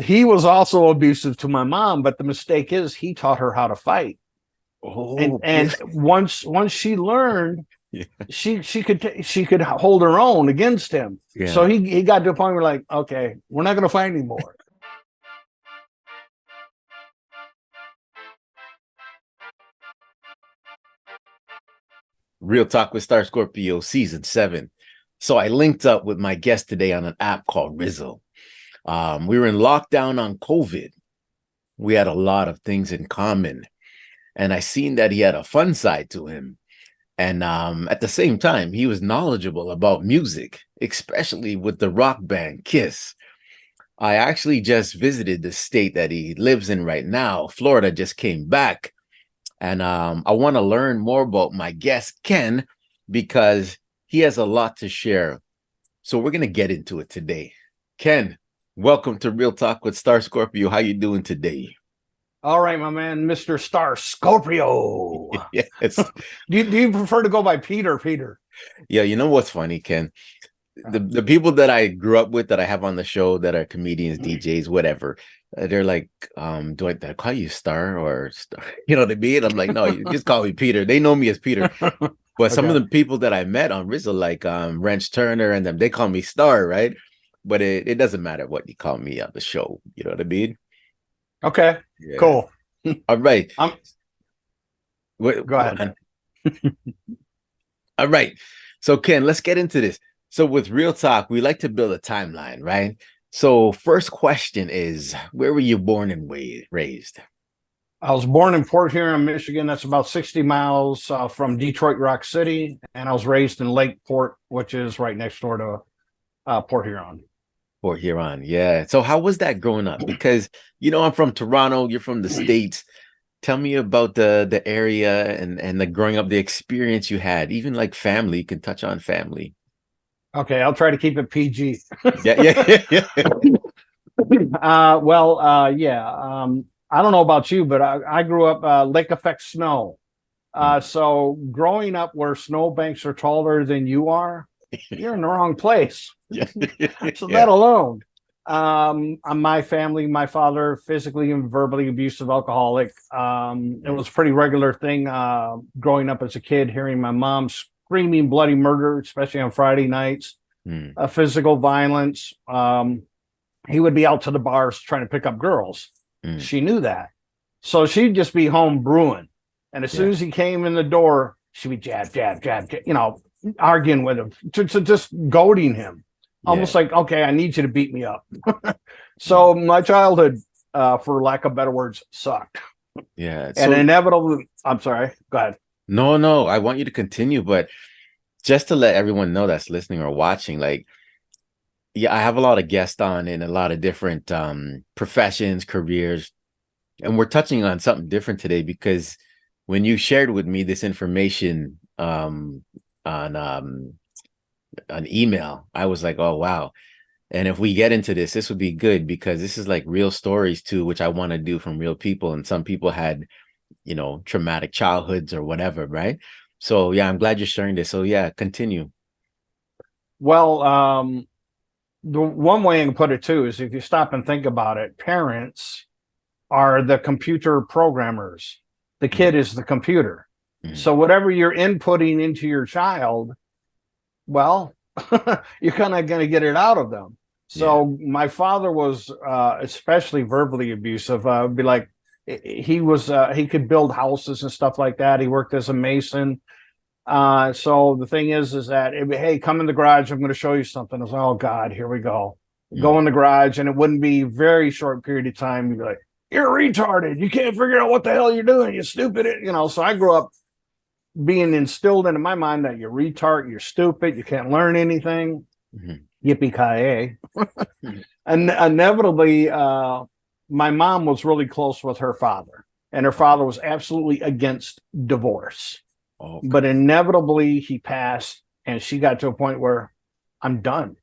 he was also abusive to my mom, but the mistake is he taught her how to fight. And Oh, yeah. once she learned, Yeah. she could hold her own against him. So Yeah. he got to a point where like, okay, we're not going to fight anymore. Real Talk with Star Scorpio season 7. So I linked up with my guest today on an app called Rizzle. We were in lockdown on COVID. We had a lot of things in common, and I seen that he had a fun side to him. And at the same time, he was knowledgeable about music, especially with the rock band Kiss. I actually just visited the state that he lives in right now. Florida just came back. And I want to learn more about my guest, Ken, because he has a lot to share. So we're going to get into it today. Ken, welcome to Real Talk with Star Scorpio. How you doing today? All right, my man, Mr. Star Scorpio. Yes. Do you prefer to go by Peter? Peter. Yeah, you know what's funny, Ken? The people that I grew up with that I have on the show that are comedians, DJs, whatever, they're like, do I call you Star or Star? You know what I mean? I'm like, no, you just call me Peter. They know me as Peter. But some of Okay. the people that I met on Rizzle, like Wrench Turner and them, they call me Star, right? But it doesn't matter what you call me on the show. You know what I mean? Okay. Yeah. Cool. All right. I'm Go Go ahead. on. All right. So Ken, let's get into this. So with Real Talk, we like to build a timeline, right? So first question is, where were you born and raised? I was born in Port Huron, Michigan. That's about 60 miles from Detroit Rock City, and I was raised in Lakeport, which is right next door to Port Huron. Port Huron, yeah. So how was that growing up? Because I'm from Toronto, you're from the States. Tell me about the area and the growing up, the experience you had, even like family. You can touch on family. Okay, I'll try to keep it PG. Yeah, yeah, yeah. Yeah. I don't know about you, but I grew up lake effect snow. So growing up where snowbanks are taller than you are, you're in the wrong place. Yeah. So Yeah. that alone, my family, my father, physically and verbally abusive alcoholic. It was a pretty regular thing growing up as a kid, hearing my mom screaming bloody murder, especially on Friday nights, Mm. physical violence. He would be out to the bars trying to pick up girls. Mm. She knew that. So she'd just be home brewing. And as soon Yeah. as he came in the door, she'd be jab, jab, jab, arguing with him, to just goading him. Yeah. Almost like, okay, I need you to beat me up. Yeah. So my childhood, for lack of better words, sucked. Yeah. And So inevitably, I'm sorry, go ahead. no, I want you to continue, but just to let everyone know that's listening or watching, like, yeah, I have a lot of guests on in a lot of different professions, careers, and we're touching on something different today because when you shared with me this information on an email, I was like, oh wow. And if we get into this, this would be good because this is like real stories too, which I want to do from real people. And some people had, traumatic childhoods or whatever, right? So yeah, I'm glad you're sharing this. So yeah, continue. Well, the one way I can put it too is if you stop and think about it, parents are the computer programmers. The Mm. kid is the computer. Mm. So whatever you're inputting into your child, well, you're kind of going to get it out of them. Yeah. So my father was especially verbally abusive. Be like, he could build houses and stuff like that. He worked as a mason. So the thing is that hey, come in the garage. I'm going to show you something. I was like, oh God, here we go. Go Mm. in the garage, and it wouldn't be a very short period of time. You'd be like, you're retarded. You can't figure out what the hell you're doing. You stupid. So I grew up being instilled into my mind that you're retard, you're stupid, you can't learn anything. Mhm. Yippee ki Mhm. And inevitably, my mom was really close with her father, and her father was absolutely against divorce. Okay. But inevitably, he passed, and she got to a point where I'm done.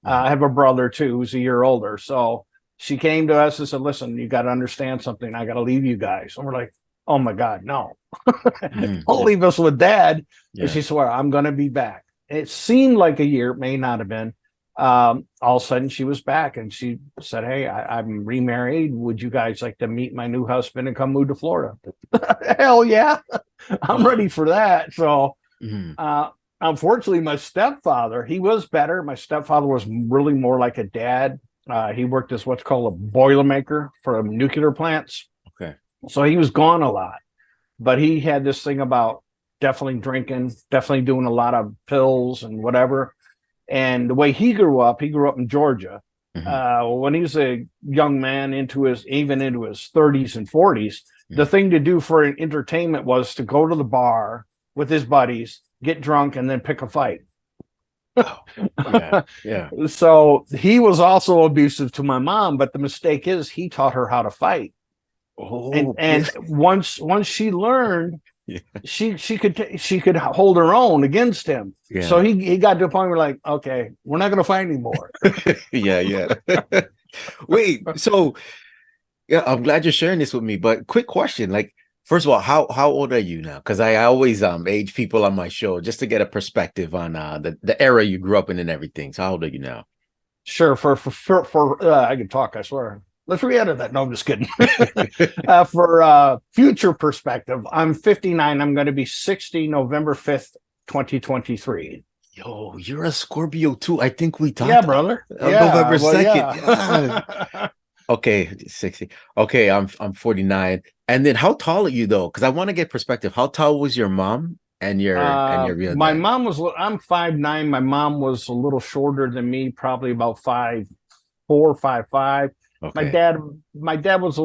I have a brother too who's a year older, so she came to us and said, "Listen, you got to understand something. I got to leave you guys." And we're like, "Oh my God, no! Don't Mhm. leave us with Dad." And Yeah. she swore, "I'm going to be back." It seemed like a year, it may not have been. All of a sudden she was back and she said, "Hey, I'm remarried. Would you guys like to meet my new husband and come move to Florida?" Hell yeah, I'm ready for that. So, Mhm. unfortunately, my stepfather, he was better. My stepfather was really more like a dad. He worked as what's called a boilermaker for nuclear plants. Okay. So he was gone a lot, but he had this thing about definitely drinking, definitely doing a lot of pills and whatever. And the way he grew up in Georgia. Mhm. When he was a young man even into his 30s and 40s, the Mhm. thing to do for an entertainment was to go to the bar with his buddies, get drunk, and then pick a fight. Wow. Yeah. Yeah. So he was also abusive to my mom, but the mistake is he taught her how to fight. And Oh, yeah. and once she learned, Yeah. she could hold her own against him. So Yeah. he got to a point where like, okay, we're not going to fight anymore. Yeah. Yeah. Wait, so yeah, I'm glad you're sharing this with me. But quick question, like, first of all, how old are you now? Because I always age people on my show just to get a perspective on the era you grew up in and everything. So how old are you now? Sure, for I can talk, I swear. Let's re-edit that. No, I'm just kidding. For future perspective, I'm 59. I'm going to be 60 November 5th, 2023. Yo, you're a Scorpio too. I think we Yeah, talked brother. on Yeah, November well, 2nd. yeah. Yeah. Okay, 60. Okay, I'm 49. And then how tall are you though? Because I want to get perspective. How tall was your mom and your real My dad? mom was, I'm 5'9". My mom was a little shorter than me, probably about 5'4", 5'5". My Okay. dad, my dad was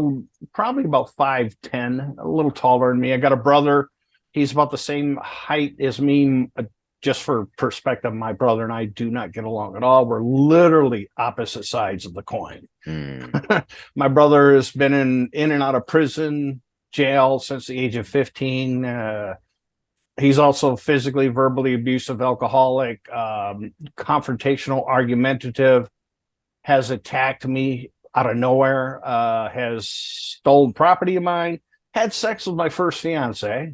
probably about 5'10", a little taller than me. I got a brother. He's about the same height as me. Just for perspective, my brother and I do not get along at all. We're literally opposite sides of the coin. Hmm. My brother has been in and out of prison, jail since the age of 15. He's also physically, verbally abusive, alcoholic, confrontational, argumentative, has attacked me out of nowhere, has stolen property of mine, had sex with my first fiance.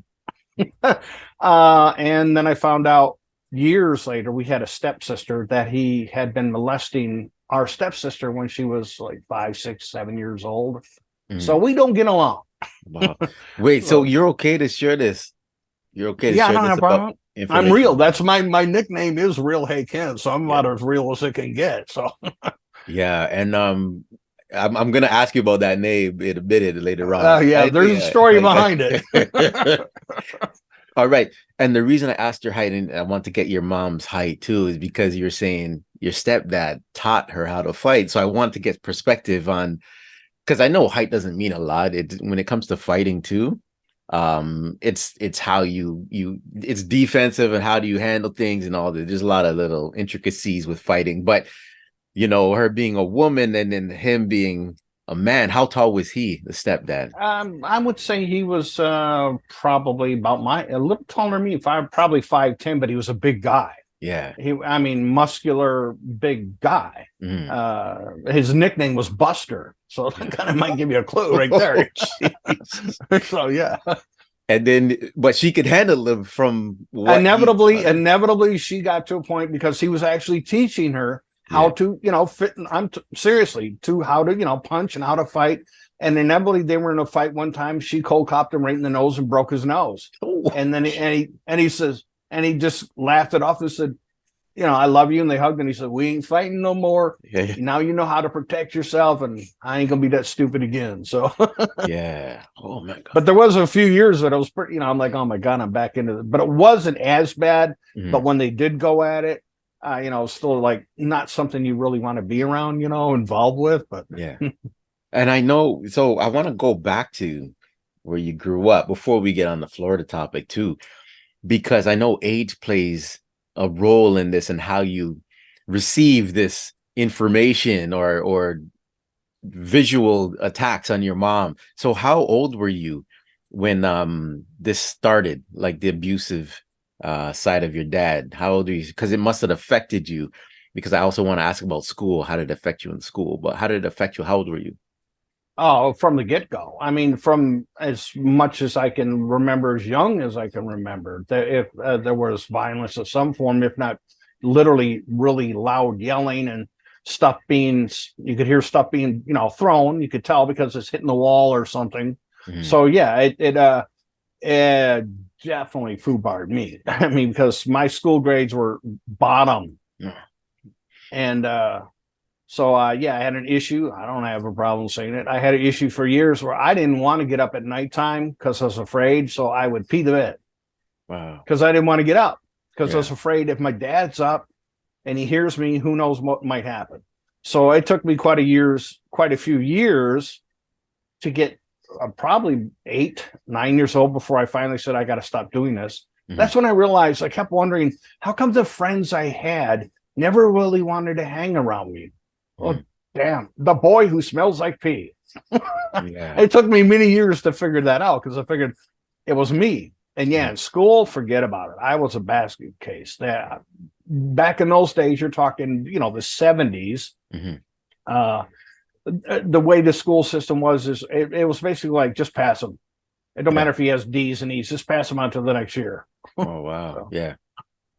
And then I found out years later we had a stepsister that he had been molesting our stepsister when she was like 5, 6, 7 years old. So Hmm. we don't get along. Wow. Wait, so So you're okay to share this? You're okay to yeah, I share don't this have a about problem. I'm information real. about That's me? my nickname is Real Hey Ken, so I'm Yeah. about as real as it can get. So Yeah, and I'm gonna ask you about that name in a minute later on. yeah, there's a Yeah, story behind it. all right. And the reason I asked your height and I want to get your mom's height too is because you're saying your stepdad taught her how to fight. So I want to get perspective on because I know height doesn't mean a lot. It when it comes to fighting too, it's how you it's defensive and how do you handle things and all that. There's a lot of little intricacies with fighting, but her being a woman and then him being a man, how tall was he, the stepdad? I would say he was probably about a little taller than me, probably 5'10", but he was a big guy. Yeah. I mean, muscular, big guy. Mhm. His nickname was Buster, so that kind of might give you a clue right Oh, there. jeez. So yeah, And then, but she could handle him from what he inevitably, taught her. inevitably, she got to a point because he was actually teaching her how Yeah. to, fit. Seriously to how to, punch and how to fight. And inevitably, they were in a fight one time. She cold copped him right in the nose and broke his nose. Oh, And then he says, and he just laughed it off and said, I love you. And they hugged and he said, we ain't fighting no more. yeah. Now you know how to protect yourself, and I ain't gonna be that stupid again. So, Yeah. Oh my God. but there was a few years that I was pretty, I'm like, oh my God, I'm back into it. But it wasn't as bad. But Mhm. when they did go at it, still like not something you really want to be around, involved with. But Yeah. And I know, so I want to go back to where you grew up before we get on the Florida topic too, because I know age plays a role in this and how you receive this information or visual attacks on your mom. So how old were you when this started, like the abusive side of your dad? How old are you? Because it must have affected you. Because I also want to ask about school. How did it affect you in school? But how did it affect you? How old were you? oh, from the get go. I mean, from as much as I can remember, as young as I can remember, that if there was violence of some form, if not literally really loud yelling and stuff being, you could hear stuff being, thrown. You could tell because it's hitting the wall or something. So yeah, it definitely foobarred me. I mean, because my school grades were bottom. And yeah, I had an issue. I don't have a problem saying it. I had an issue for years where I didn't want to get up at nighttime because I was afraid. So I would pee the bed. Wow. Because I didn't want to get up because I was afraid if my dad's up and he hears me, who knows what might happen. So it took me quite a few years to get probably 8, 9 years old before I finally said, I got to stop doing this. That's when I realized, I kept wondering, how come the friends I had never really wanted to hang around me? Oh, damn, the boy who smells like pee. It took me many years to figure that out because I figured it was me. And in school, forget about it. I was a basket case. Back in those days, you're talking, the 70s. The way the school system was, it was basically like, just pass him. It don't matter if he has D's and E's, just pass him on to the next year. Oh, wow. So. Yeah.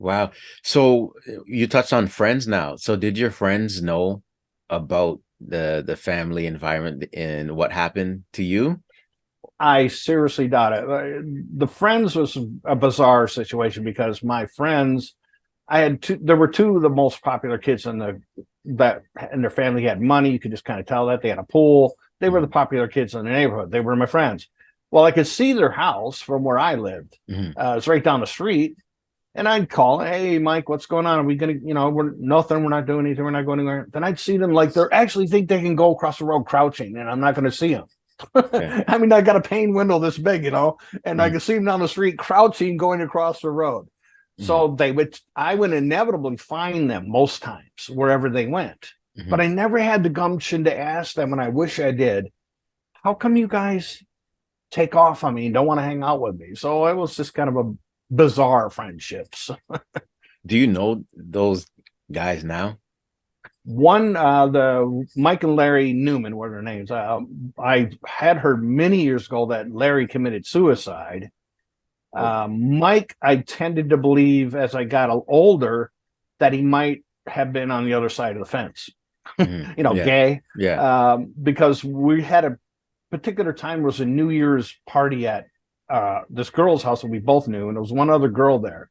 Wow. So you touched on friends now. So did your friends know about the family environment and what happened to you? I seriously doubt it. The friends was a bizarre situation because my friends, there were two of the most popular kids and their family had money. You could just kind of tell that they had a pool. They were the popular kids in the neighborhood. They were my friends. Well, I could see their house from where I lived. It's right down the street. And I'd call, hey, Mike, what's going on? Are we going to, we're nothing. We're not doing anything. We're not going anywhere. Then I'd see them like they actually think they can go across the road crouching and I'm not going to see them. I mean, I got a pane window this big, and I could see them down the street crouching, going across the road. So I would inevitably find them most times wherever they went, but I never had the gumption to ask them, and I wish I did. How come you guys take off on me and don't want to hang out with me? So it was just kind of a bizarre friendships. Do you know those guys now? One, the Mike and Larry Newman were their names. I had heard many years ago that Larry committed suicide. Mike, I tended to believe as I got older that he might have been on the other side of the fence, gay. Yeah. Because we had a particular time, was a New Year's party at this girl's house that we both knew, and there was one other girl there.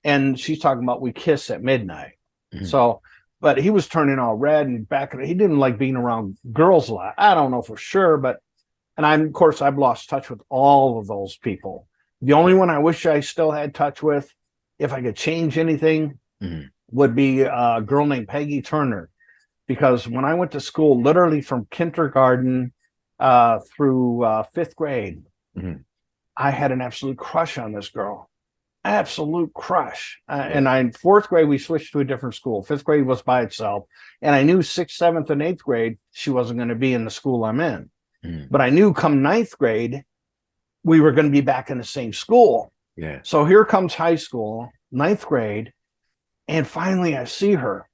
And she's talking about we kiss at midnight. So, but he was turning all red and he didn't like being around girls a lot. I don't know for sure, of course, I've lost touch with all of those people. The only one I wish I still had touch with, if I could change anything, would be a girl named Peggy Turner. Because when I went to school, literally from kindergarten through 5th grade, I had an absolute crush on this girl. Absolute crush. And in 4th grade, we switched to a different school. 5th grade was by itself. And I knew 6th, 7th, and 8th grade, she wasn't going to be in the school I'm in. But I knew come 9th grade, we were going to be back in the same school. Yeah. So here comes high school, 9th grade. And finally I see her.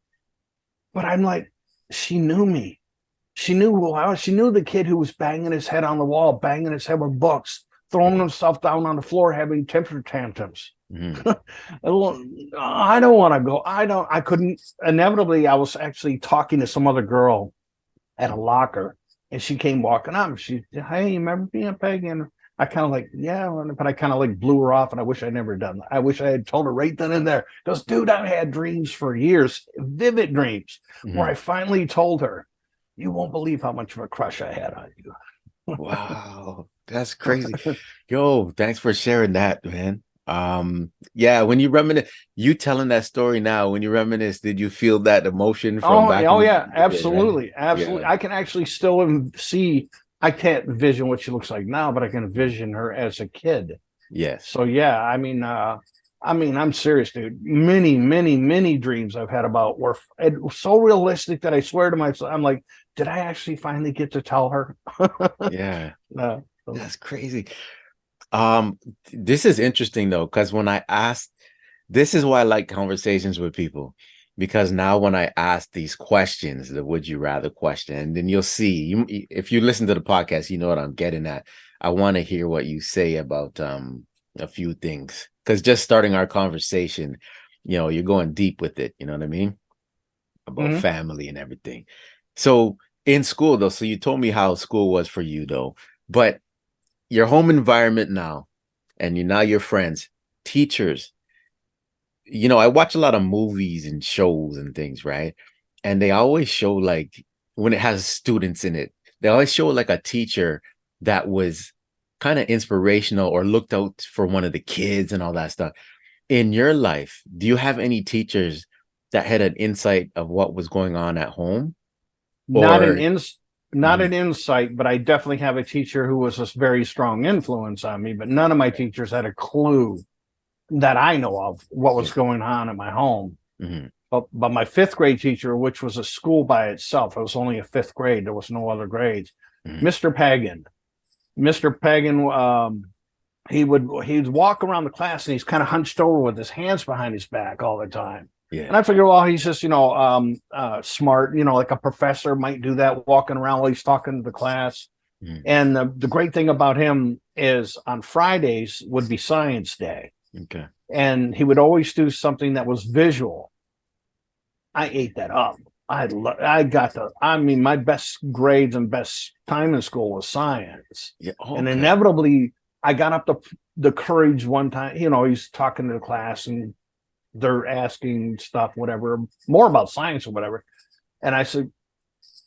But I'm like, she knew me. She knew who I was. She knew the kid who was banging his head on the wall, banging his head with books, throwing himself down on the floor, having temper tantrums. I don't want to go. I couldn't. Inevitably, I was actually talking to some other girl at a locker, and she came walking up. She, hey, you remember me and Peggy? And I kind of like, yeah, but I kind of like blew her off, and I wish I'd never done that. I wish I had told her right then and there. Because, dude, I've had dreams for years, vivid dreams, where I finally told her, you won't believe how much of a crush I had on you. Wow, that's crazy. Yo, thanks for sharing that, man. Yeah, when you reminisce, you telling that story now, when you reminisce, did you feel that emotion from back? Oh yeah, absolutely. Absolutely. Yeah. I can actually still see, I can't envision what she looks like now, but I can envision her as a kid. Yes. So yeah, I mean, I'm serious, dude. Many dreams I've had about were it was so realistic that I swear to myself, I'm like, did I actually finally get to tell her? Yeah. That's crazy. This is interesting though, because when I asked, this is why I like conversations with people, because now when I ask these questions, the would you rather question, and then you'll see, if you listen to the podcast, you know what I'm getting at. I want to hear what you say about a few things, because just starting our conversation, you're going deep with it. You know what I mean? About Mhm. family and everything. So in school though, so you told me how school was for you though, but your home environment now, and now your friends, teachers, I watch a lot of movies and shows and things, right? And they always show like when it has students in it, they always show like a teacher that was kind of inspirational or looked out for one of the kids and all that stuff. In your life, do you have any teachers that had an insight of what was going on at home? Not an Or ins not Mhm. an insight, but I definitely have a teacher who was a very strong influence on me. But none of my teachers had a clue that I know of what was Yeah. going on at my home. Mhm. But my fifth grade teacher, which was a school by itself, it was only a fifth grade. There was no other grades. Mhm. Mr. Pagan, Mr. Pagan, he'd walk around the class and he's kind of hunched over with his hands behind his back all the time. Yeah. And I figured, well, he's just, smart, like a professor might do that, walking around while he's talking to the class. Mhm. And the great thing about him is on Fridays would be science day. Okay. And he would always do something that was visual. I ate that up. My best grades and best time in school was science. Yeah. And Okay. inevitably, I got up the courage one time, he's talking to the class and they're asking stuff, whatever, more about science or whatever. And I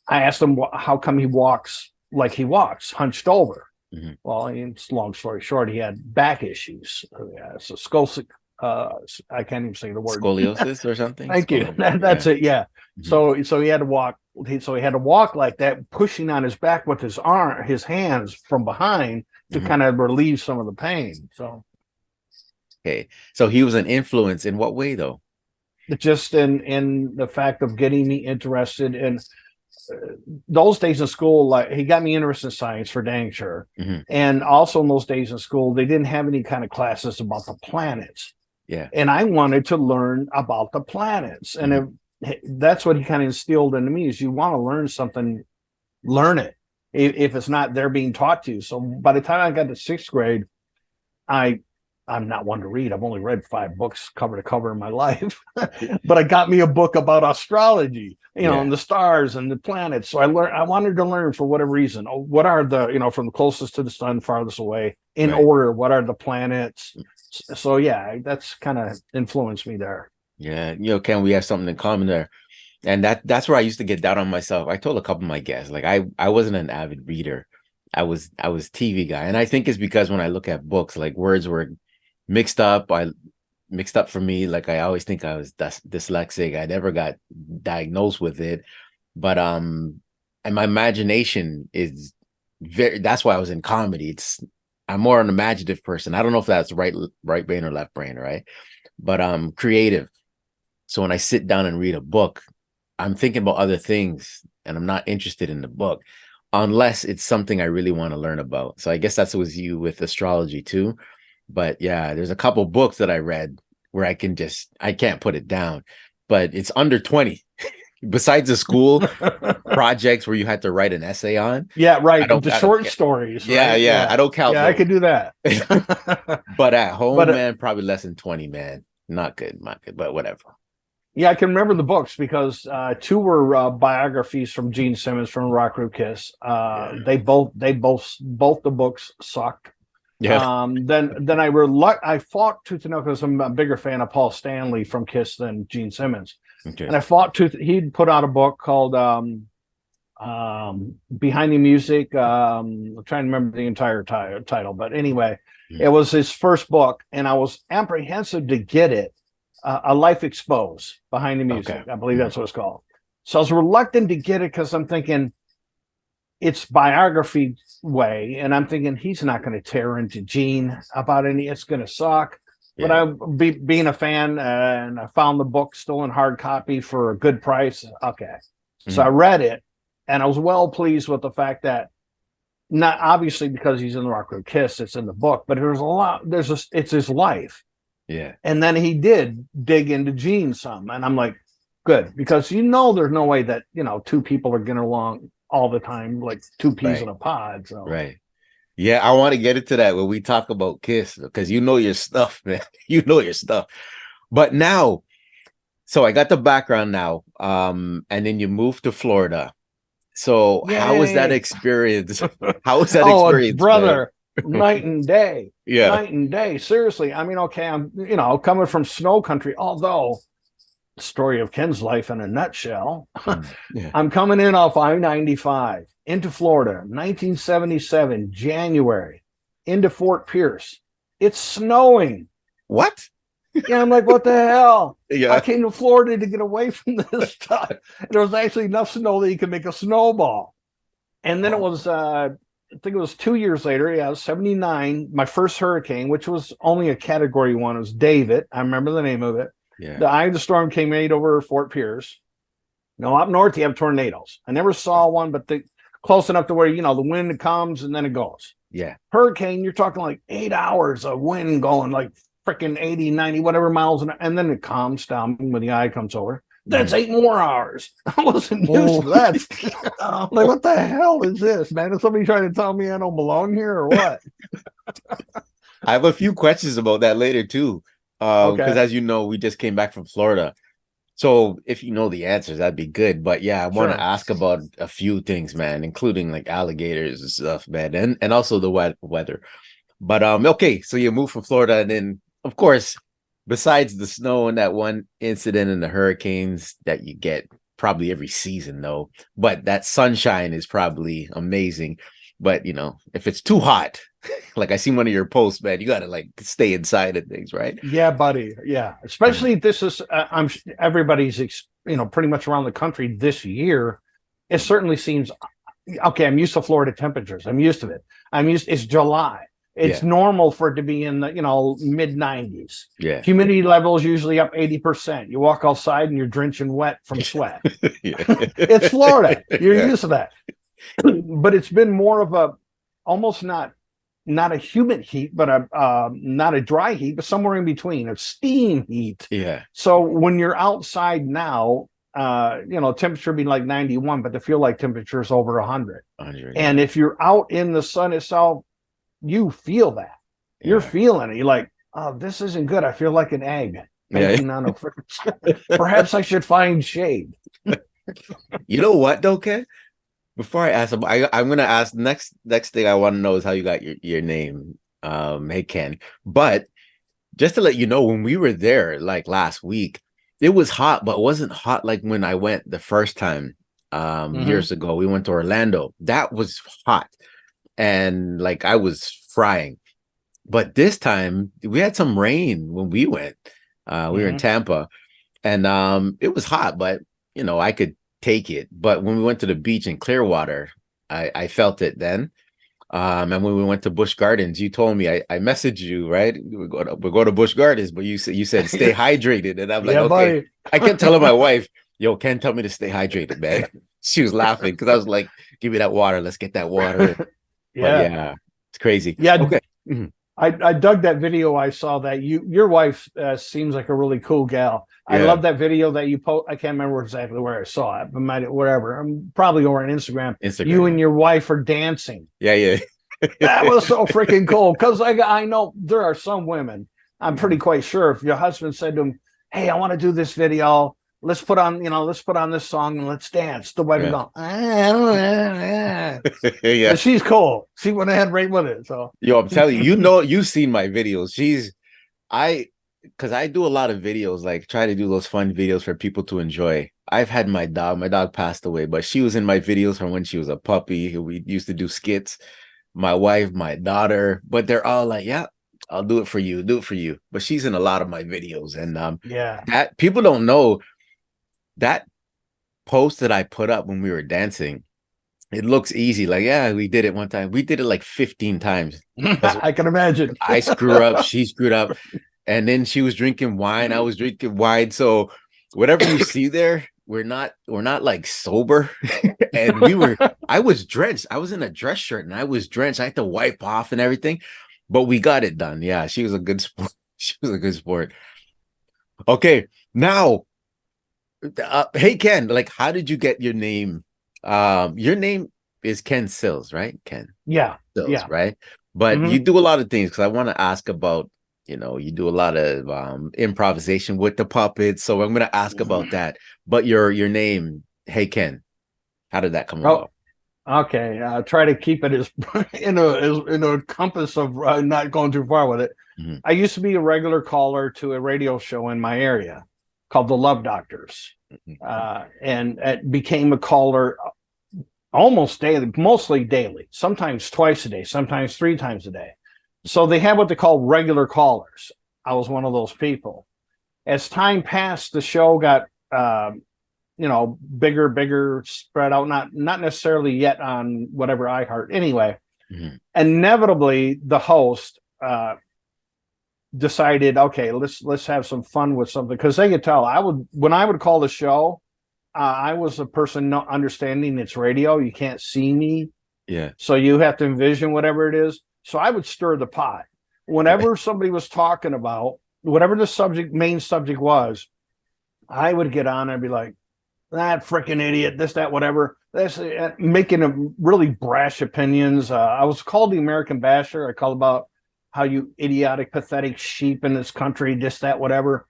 asked him how come he walks like he walks, hunched over. Mhm. Well, it's long story short, he had back issues. Yeah, so scoliosis. I can't even say the word. Scoliosis or something? Thank you. That's Yeah. it. Yeah. Mhm. So he had to walk. So he had to walk like that, pushing on his back with his hands from behind to Mhm. kind of relieve some of the pain. So Okay. So he was an influence in what way though? just in the fact of getting me interested in those days in school, like he got me interested in science for dang sure. Mhm. And also in those days in school, they didn't have any kind of classes about the planets. Yeah. And I wanted to learn about the planets. And that's what he kind of instilled into me is you want to learn something, learn it if it's not there being taught to you. So by the time I got to sixth grade, I'm not one to read. I've only read 5 books cover to cover in my life, but I got me a book about astrology, Yeah. and the stars and the planets. So I wanted to learn for whatever reason. What are from the closest to the sun, farthest away in Right. order? What are the planets? So yeah, that's kind of influenced me there. Yeah. Ken, we have something in common there. And that's where I used to get down on myself. I told a couple of my guests, like I wasn't an avid reader. I was TV guy. And I think it's because when I look at books, like words were mixed up. I mixed up for me. Like I always think I was dyslexic. I never got diagnosed with it. But and my imagination is that's why I was in comedy. I'm more an imaginative person. I don't know if that's right brain or left brain, right? But I'm creative. So when I sit down and read a book, I'm thinking about other things and I'm not interested in the book unless it's something I really want to learn about. So I guess that's with you with astrology too. But yeah, there's a couple books that I read where I can't put it down, but it's under 20. Besides the school projects where you had to write an essay on. Yeah, right. I The don't short stories, Yeah, right? yeah. I don't count Yeah, I those. could do that. But at home, But man, probably less than 20, man. Not good, but whatever. yeah, I can remember the books because 2 were biographies from Gene Simmons from Rock Group Kiss. Yeah. Both the books sucked. Yeah. Then I fought tooth and nail because I'm a bigger fan of Paul Stanley from Kiss than Gene Simmons. Okay. And I fought tooth. He'd put out a book called Behind the Music. I'm trying to remember the entire title, but anyway, it was his first book, and I was apprehensive to get it. A Life Exposed, Behind the Music. Okay. I believe that's what it's called. So I was reluctant to get it because I'm thinking it's biography way, and I'm thinking he's not going to tear into Gene about any. It's going to suck. Yeah. But being a fan, and I found the book still in hard copy for a good price. Okay, so I read it, and I was well pleased with the fact that not obviously because he's in the Rock Group Kiss, it's in the book, but there's a lot. It's his life. Yeah. And then he did dig into Gene some, and I'm like, good, because there's no way that 2 people are getting along all the time like 2 peas in a pod. So Right. Yeah, I want to get into that when we talk about Kiss because you know your stuff, man. You know your stuff. But now So I got the background now. And then you moved to Florida. So how was that Yay. experience? How was that Oh, experience, man? brother, night and day, Yeah. night and day. Seriously. I mean, okay, I'm, coming from snow country, although the story of Ken's life in a nutshell. Yeah. I'm coming in off I-95 into Florida, 1977, January, into Fort Pierce. It's snowing. What? Yeah, I'm like, what the hell? I Yeah. came to Florida to get away from this stuff. There was actually enough snow that you could make a snowball. And then it was, I think it was 2 years later, yeah, 79, my first hurricane, which was only a category one, it was David. I remember the name of it. Yeah. The eye of the storm came right over Fort Pierce. No, up north you have tornadoes. I never saw one, but close enough to where, the wind comes and then it goes. Yeah. Hurricane, you're talking like 8 hours of wind going like freaking 80, 90, whatever miles, and then it calms down when the eye comes over. That's 8 more hours. I wasn't used to that. Like, what the hell is this, man? Is somebody trying to tell me I don't belong here or what? I have a few questions about that later too. Because Okay. as you know, we just came back from Florida. So if you know the answers, that'd be good. But yeah, I want to Sure. ask about a few things, man, including like alligators and stuff, man, and also the weather. But okay, so you moved from Florida, and then of course, besides the snow and that one incident and the hurricanes that you get probably every season, though, but that sunshine is probably amazing. But if it's too hot, like I seen one of your posts, man, you gotta like stay inside of things, right? Yeah, buddy. Yeah. Especially this is, everybody's, pretty much around the country this year. It certainly seems, okay, I'm used to Florida temperatures. I'm used to it. It's July. It's normal for it to be in the, mid 90s. Yeah. Humidity levels usually up 80%. You walk outside and you're drenching wet from sweat. It's Florida. You're used to that. But it's been more of a, almost not a humid heat, but not a dry heat, but somewhere in between, a steam heat. Yeah. So when you're outside now, temperature being like 91, but the feel like temperature is over 100. 100, and if you're out in the sun itself, you feel that. You're feeling it. You're like, oh, this isn't good. I feel like an egg. On a perhaps I should find shade. You know what, though, Ken? Before I ask him, I'm gonna ask next thing I want to know is how you got your name. Hey Ken. But just to let you know, when we were there like last week, it was hot, but it wasn't hot like when I went the first time years ago. We went to Orlando. That was hot. And like I was frying. But this time we had some rain when we went. We were in Tampa, and it was hot, but I could take it. But when we went to the beach in Clearwater, I felt it then. And when we went to Busch Gardens, you told me, I messaged you, right? We're going to Busch Gardens, but you said stay hydrated, and I'm like, okay. Buddy. I kept telling my wife, yo, Ken, tell me to stay hydrated, man. She was laughing because I was like, give me that water. Let's get that water. Yeah, it's crazy. Yeah. Okay. I dug that video. I saw that your wife seems like a really cool gal. I love that video that you post. I can't remember exactly where I saw it, but whatever. I'm probably over on Instagram. You and your wife are dancing. Yeah. That was so freaking cool. Because I know there are some women. I'm pretty quite sure if your husband said to him, "Hey, I want to do this video. Let's put on this song and let's dance." The wife would go, yeah. But she's cool. She went ahead right with it. So yo, I'm telling you, you've seen my videos. Because I do a lot of videos, like try to do those fun videos for people to enjoy. I've had my dog passed away, but she was in my videos from when she was a puppy. We used to do skits. My wife, my daughter, but they're all like, yeah, I'll do it for you. But she's in a lot of my videos. And that people don't know that post that I put up when we were dancing. It looks easy. Like, yeah, we did it one time. We did it like 15 times. I can imagine. I screw up. She screwed up. And then she was drinking wine. I was drinking wine. So whatever you see there, we're not like sober. And I was drenched. I was in a dress shirt and I was drenched. I had to wipe off and everything, but we got it done. Yeah. She was a good sport. She was a good sport. Okay. Now, hey, Ken, like, how did you get your name? Your name is Ken Sills, right? Ken. Yeah. Sills, right? But you do a lot of things because I want to ask about You know, you do a lot of improvisation with the puppets. So I'm going to ask about that. But your name, Hey Ken, how did that come Oh, about? okay. Try to keep it as in a compass of not going too far with it. Mhm. I used to be a regular caller to a radio show in my area called the Love Doctors, and it became a caller almost daily, mostly daily, sometimes twice a day, sometimes 3 times a day. So they have what they call regular callers. I was one of those people. As time passed, the show got bigger, spread out, not necessarily yet on whatever iHeart. Anyway, inevitably the host decided, okay, let's have some fun with something, because they could tell when I would call the show, I was a person not understanding it's radio. You can't see me, Yeah. so you have to envision whatever it is. So I would stir the pot whenever somebody was talking about whatever the main subject was. I would get on and be like, that freaking idiot, this, that, whatever. That's making a really brash opinions. I was called the American Basher. I called about how you idiotic, pathetic sheep in this country, this, that, whatever.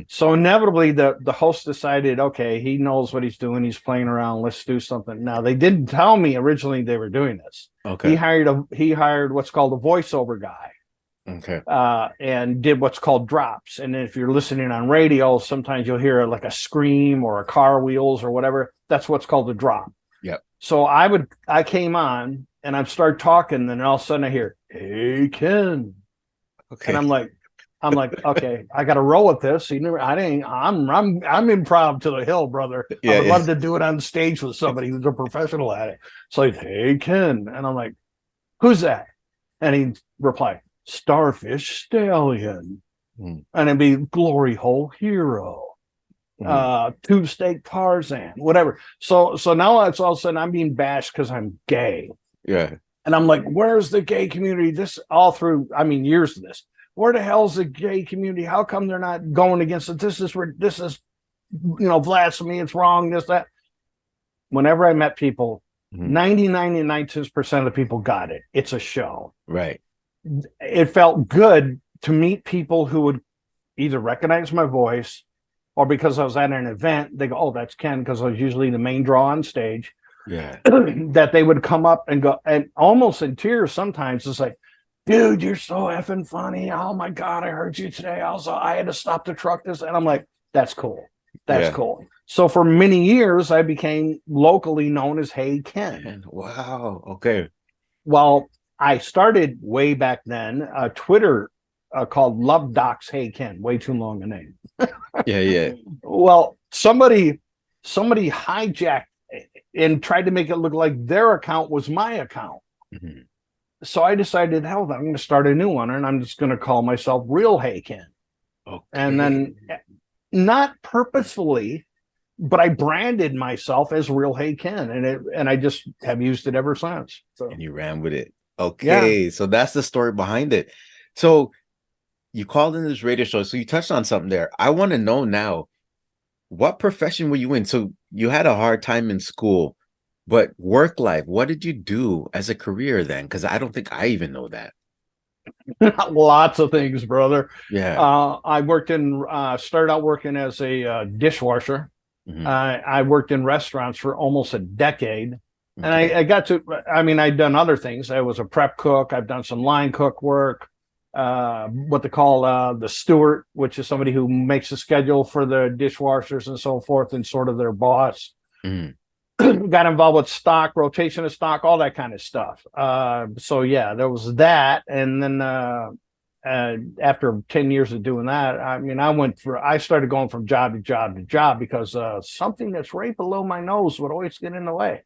So inevitably, the host decided, okay, he knows what he's doing. He's playing around. Let's do something. Now, they didn't tell me originally they were doing this. Okay. He hired what's called a voiceover guy. Okay. And did what's called drops. And if you're listening on radio, sometimes you'll hear like a scream or a car wheels or whatever. That's what's called a drop. Yep. So I came on and I'd start talking, and then all of a sudden I hear, "Hey Ken," Okay. and I'm like, okay, I got to roll with this. I'm improv to the hill, brother. Yeah, I would love to do it on stage with somebody who's a professional at it. So like, "Hey Ken," and I'm like, "Who's that?" And he replied, "Starfish Stallion," and it'd be Glory Hole Hero, Tube Steak Tarzan, whatever. So now it's all of a sudden I'm being bashed because I'm gay. Yeah. And I'm like, where's the gay community? This all through, years of this. Where the hell's the gay community? How come they're not going against it? This is blasphemy. It's wrong. This, that. Whenever I met people, 99% of the people got it. It's a show. Right. It felt good to meet people who would either recognize my voice, or because I was at an event, they go, "Oh, that's Ken," because I was usually the main draw on stage. Yeah. That they would come up and go, and almost in tears sometimes. It's like, "Dude, you're so effing funny. Oh my God, I heard you today. I had to stop the truck." This, and I'm like, that's cool. That's cool. So for many years, I became locally known as Hey Ken. Wow. Okay. Well, I started way back then, Twitter called Love Docs Hey Ken. Way too long a name. Yeah. Well, somebody hijacked and tried to make it look like their account was my account. So I decided, hell, I'm going to start a new one, and I'm just going to call myself Real Hey Ken. Okay. And then, not purposefully, but I branded myself as Real Hey Ken, and I just have used it ever since. So. And you ran with it. Okay. Yeah. So that's the story behind it. So you called in this radio show. So you touched on something there. I want to know now, what profession were you in? So you had a hard time in school, but work life, what did you do as a career then? Because I don't think I even know that. Lots of things, brother. Yeah. I started out working as a dishwasher. I worked in restaurants for almost a decade. Okay. And I got to, I'd done other things. I was a prep cook. I've done some line cook work, what they call the steward, which is somebody who makes a schedule for the dishwashers and so forth, and sort of their boss. Got involved with stock, rotation of stock, all that kind of stuff. So yeah, there was that. And then after 10 years of doing that, I started going from job to job to job, because something that's right below my nose would always get in the way.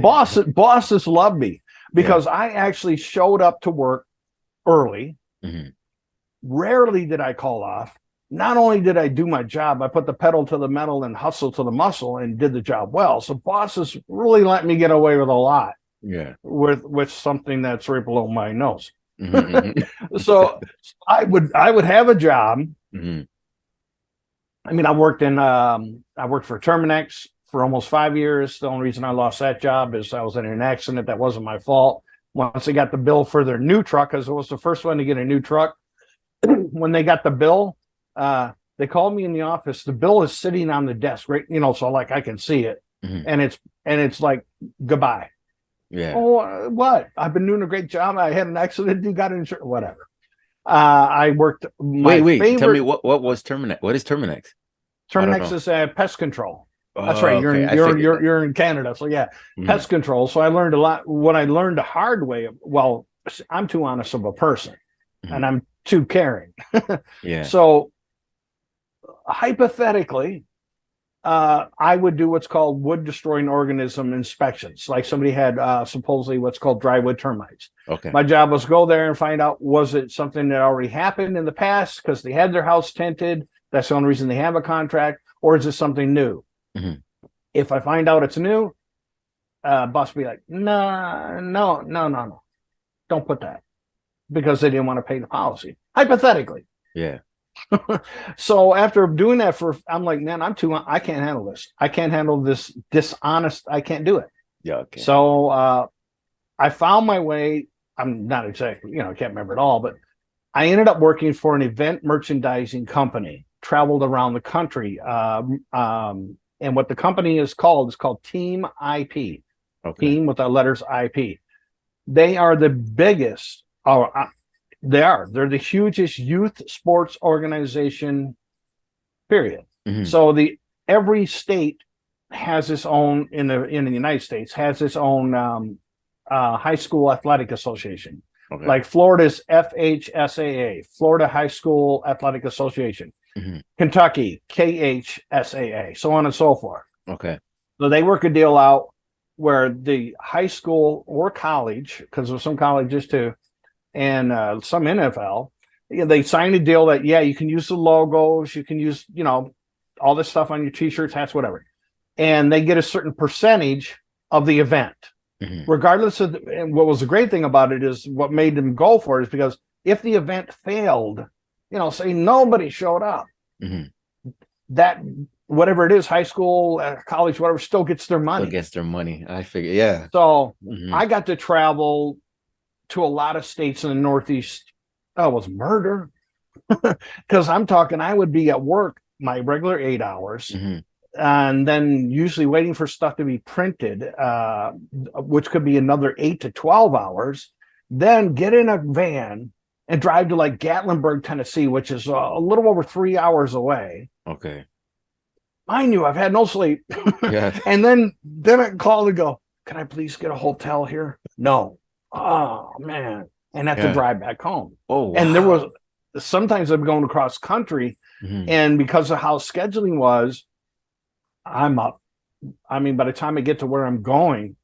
Bosses love me because I actually showed up to work early. Rarely did I call off. Not only did I do my job, I put the pedal to the metal and hustle to the muscle and did the job well. So bosses really let me get away with a lot. Yeah, with something that's right below my nose. So I would have a job. I worked for Terminex for almost 5 years. The only reason I lost that job is I was in an accident that wasn't my fault. Once I got the bill for their new truck, because it was the first one to get a new truck, when they got the bill, they called me in the office. The bill is sitting on the desk, right? So like I can see it, and it's like goodbye. Yeah. Oh, what? I've been doing a great job. I had an accident. You got insurance, whatever. I worked. Wait. Favorite, Tell me what was Terminex? What is Terminex? Terminex is pest control. That's Oh, right. okay. You're in Canada, so yeah, pest control. So I learned a lot. What I learned the hard way. Well, I'm too honest of a person, and I'm too caring. Yeah. So hypothetically, I would do what's called wood destroying organism inspections. Like somebody had supposedly what's called dry wood termites. Okay. My job was go there and find out, was it something that already happened in the past because they had their house tinted? That's the only reason they have a contract, or is it something new? If I find out it's new, boss will be like, no, don't put that, because they didn't want to pay the policy. Hypothetically. Yeah. So after doing that I'm like, man, I can't handle this. I can't handle this dishonest. I can't do it. Yeah. Okay. So I found my way. I'm not exactly, I can't remember it all, but I ended up working for an event merchandising company, traveled around the country. And what the company is called Team IP. Okay. Team with the letters IP. They are the biggest. They're the hugest youth sports organization, period. So every state has its own, in the United States, has its own high school athletic association. Okay. Like Florida's FHSAA, Florida High School Athletic Association. Kentucky, KHSAA, so on and so forth. Okay. So they work a deal out where the high school or college, because there's some colleges too, and some NFL, they sign a deal that, you can use the logos, you can use, all this stuff on your t-shirts, hats, whatever. And they get a certain percentage of the event. Regardless of and what was the great thing about it is what made them go for it is because if the event failed, say nobody showed up, that whatever it is, high school, college, whatever, still gets their money. Still gets their money. I figure, yeah. So I got to travel to a lot of states in the Northeast. Oh, it was murder. Because I'm talking, I would be at work my regular 8 hours, and then usually waiting for stuff to be printed, which could be another 8 to 12 hours, then get in a van and drive to like Gatlinburg, Tennessee, which is a little over 3 hours away. Okay. Mind you, I've had no sleep. Yeah. And then I call and go, can I please get a hotel here? No. Oh, man. And have to drive back home. Oh, wow. And there was, sometimes I'm going across country, and because of how scheduling was, I'm up. I mean, by the time I get to where I'm going,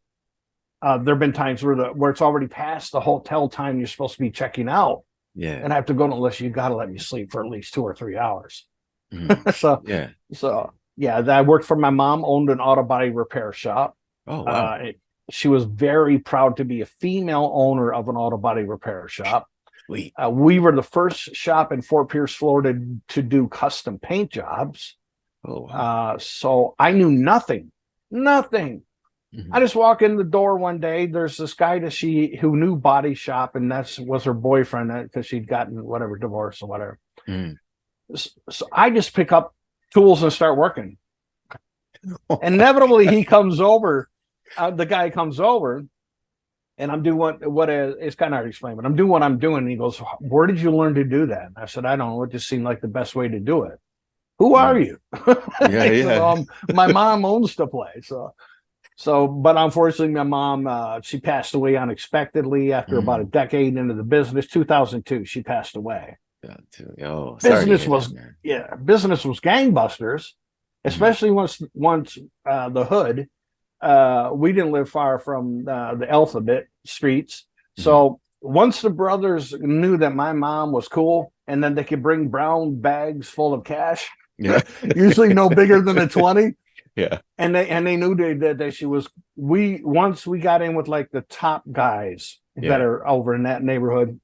there have been times where it's already past the hotel time you're supposed to be checking out. Yeah. And I have to go unless you got to let me sleep for at least 2 or 3 hours. So I worked for my mom, owned an auto body repair shop. Oh, wow. She was very proud to be a female owner of an auto body repair shop. Sweet. We were the first shop in Fort Pierce, Florida to do custom paint jobs. Oh, wow. So I knew nothing. I just walk in the door one day. There's this guy who knew body shop, and was her boyfriend because she'd gotten whatever divorce or whatever. So I just pick up tools and start working. Inevitably, he comes over. The guy comes over, and I'm doing what it's kind of hard to explain, but I'm doing what I'm doing. And he goes, "Where did you learn to do that?" And I said, "I don't know. It just seemed like the best way to do it." Who are you? Yeah. My mom owns the place. So, but unfortunately, my mom, she passed away unexpectedly after about a decade into the business. 2002, she passed away. Oh, business was gangbusters, especially once the hood. We didn't live far from the Alphabet streets. So once the brothers knew that my mom was cool and then they could bring brown bags full of cash, usually no bigger than a 20. Yeah. And they knew that she was, once we got in with like the top guys that are over in that neighborhood,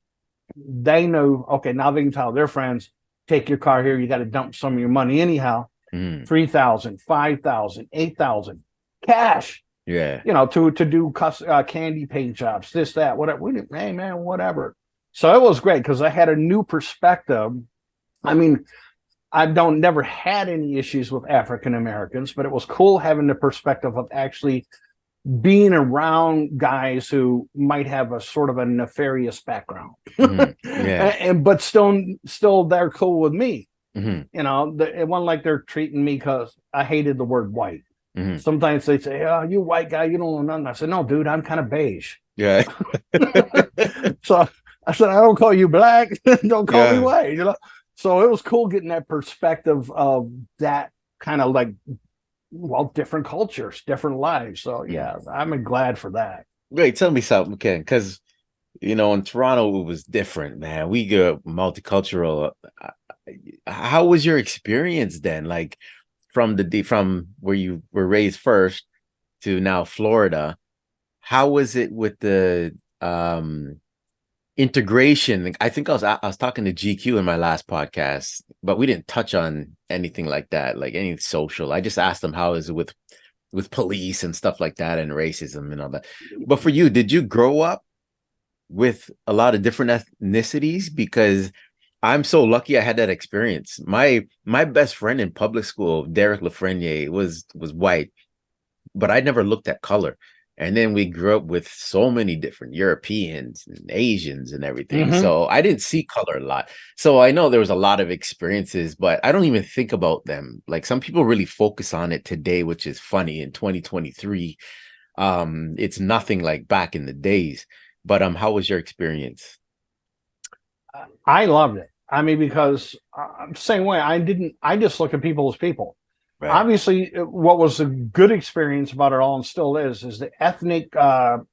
they knew, okay, now they can tell their friends, take your car here. You got to dump some of your money anyhow. $3,000, $5,000, $8,000 cash. Yeah. To do candy paint jobs, this, that, whatever. Hey man, whatever. So it was great because I had a new perspective I mean, I don't never had any issues with African Americans, but it was cool having the perspective of actually being around guys who might have a sort of a nefarious background, Yeah. and but still they're cool with me. Hmm. You know, it wasn't like they're treating me because I hated the word white. Hmm. Sometimes they say, "Oh, you white guy, you don't know nothing." I said, "No, dude, I'm kind of beige." Yeah. So I said, "I don't call you black, don't call me Yeah. white." You know, so it was cool getting that perspective of that kind of like, well, different cultures, different lives. So Mhm. yeah, I'm glad for that. Wait, tell me something, Ken, because in Toronto it was different, man. We go multicultural. How was your experience then? Like from where you were raised first to now Florida, how was it with the integration? Like, I think I was talking to GQ in my last podcast, but we didn't touch on anything like that, like any social. I just asked them how is it with police and stuff like that and racism and all that. But for you, did you grow up with a lot of different ethnicities? Because I'm so lucky I had that experience. My best friend in public school, Derek Lafreniere, was white, but I never looked at color. And then we grew up with so many different Europeans and Asians and everything. Mm-hmm. So I didn't see color a lot. So I know there was a lot of experiences, but I don't even think about them. Like some people really focus on it today, which is funny in 2023. It's nothing like back in the days. But how was your experience? I loved it. I mean, because same way, I just look at people as people. Right. Obviously, what was a good experience about it all and still is the ethnic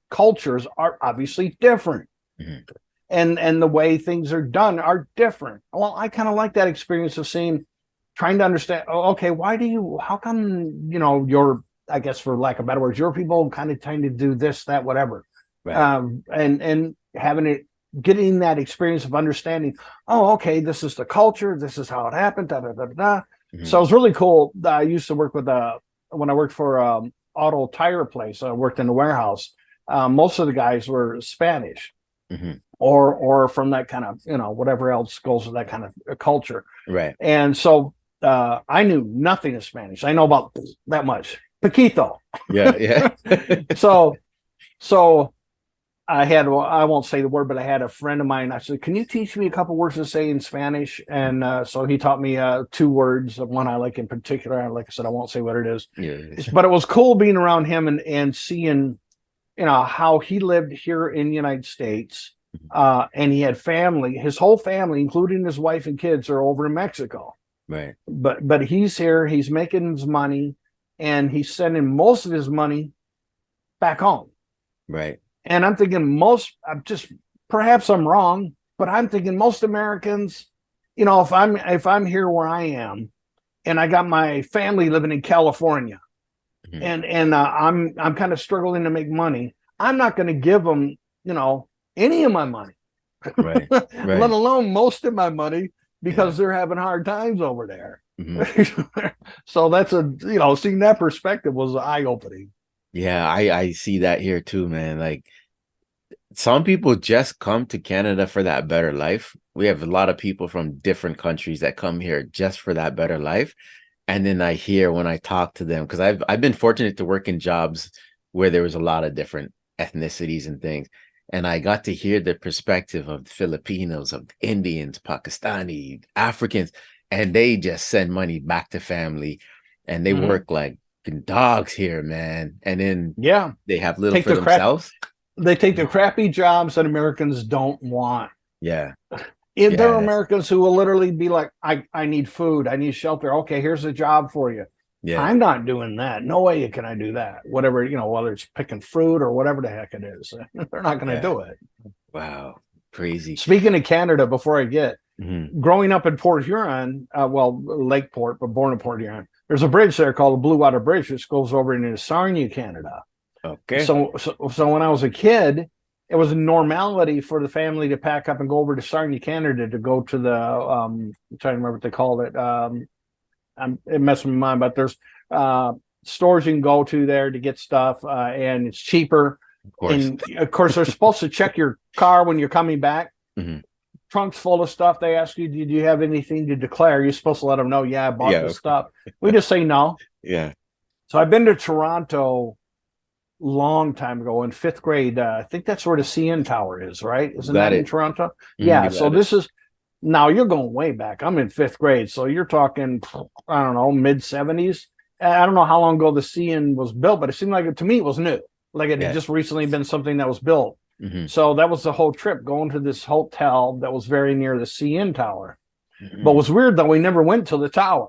cultures are obviously different. Mhm. And the way things are done are different. Well, I kind of like that experience of seeing, trying to understand, oh, okay, how come, your, I guess for lack of better words, your people kind of trying to do this, that, whatever. Right. And having it, getting that experience of understanding, oh, okay, this is the culture, this is how it happened, da da da da. So it Mhm. was really cool. I used to work with when I worked for auto tire place. I worked in the warehouse. Most of the guys were Spanish Mhm. or from that kind of whatever else goes with that kind of culture. Right. And so I knew nothing of Spanish. I know about that much, poquito. Yeah. Yeah. So so I won't say the word, but I had a friend of mine. I said, "Can you teach me a couple words to say in Spanish?" And so he taught me two words. One I like in particular. Like I said, I won't say what it is, Yeah. but it was cool being around him and seeing, how he lived here in the United States. And he had family. His whole family, including his wife and kids, are over in Mexico. Right. But he's here. He's making his money, and he's sending most of his money back home. Right. And I'm thinking I'm just, perhaps I'm wrong, but I'm thinking most Americans, if I'm here where I am, and I got my family living in California, Mhm. and I'm kind of struggling to make money, I'm not going to give them, any of my money, Right. let Right. alone most of my money, Yeah. because they're having hard times over there. Mhm. So that's seeing that perspective was eye opening. Yeah. I see that here too, man. Like some people just come to Canada for that better life. We have a lot of people from different countries that come here just for that better life. And then I hear when I talk to them, because I've been fortunate to work in jobs where there was a lot of different ethnicities and things. And I got to hear the perspective of the Filipinos, of the Indians, Pakistani, Africans, and they just send money back to family and they Mm-hmm. work like dogs here, man. And then Yeah, they have little take for the crap. themselves. They take the crappy jobs that Americans don't want. Yeah. There are Yes. Americans who will literally be like, I need food, I need shelter. Okay, here's a job for you. Yeah. I'm not doing that. No way can I do that. Whatever, whether it's picking fruit or whatever the heck it is, they're not going to Yeah. do it. Wow. Crazy. Speaking of Canada, before I get, Mhm. growing up in Port Huron, well, Lakeport, but born in Port Huron, there's a bridge there called the Blue Water Bridge, which goes over into Sarnia, Canada. Okay. So when I was a kid, it was a normality for the family to pack up and go over to Sarnia, Canada, to go to the I'm trying to remember what they called it. It messed with my mind, but there's stores you can go to there to get stuff, and it's cheaper. Of course. And of course, they're supposed to check your car when you're coming back Mhm. trunks full of stuff. They ask you, did you have anything to declare? You're supposed to let them know, yeah, I bought this stuff. We just say no. Yeah. So I've been to Toronto long time ago in fifth grade. I think that's where the CN Tower is, right? Isn't that in Toronto? Yeah. So this is, now you're going way back. I'm in fifth grade. So you're talking, I don't know, mid 70s. I don't know how long ago the CN was built, but it seemed like, to me, it was new. Like it had just recently been something that was built. So that was the whole trip, going to this hotel that was very near the CN Tower. But what's weird, though, we never went to the tower.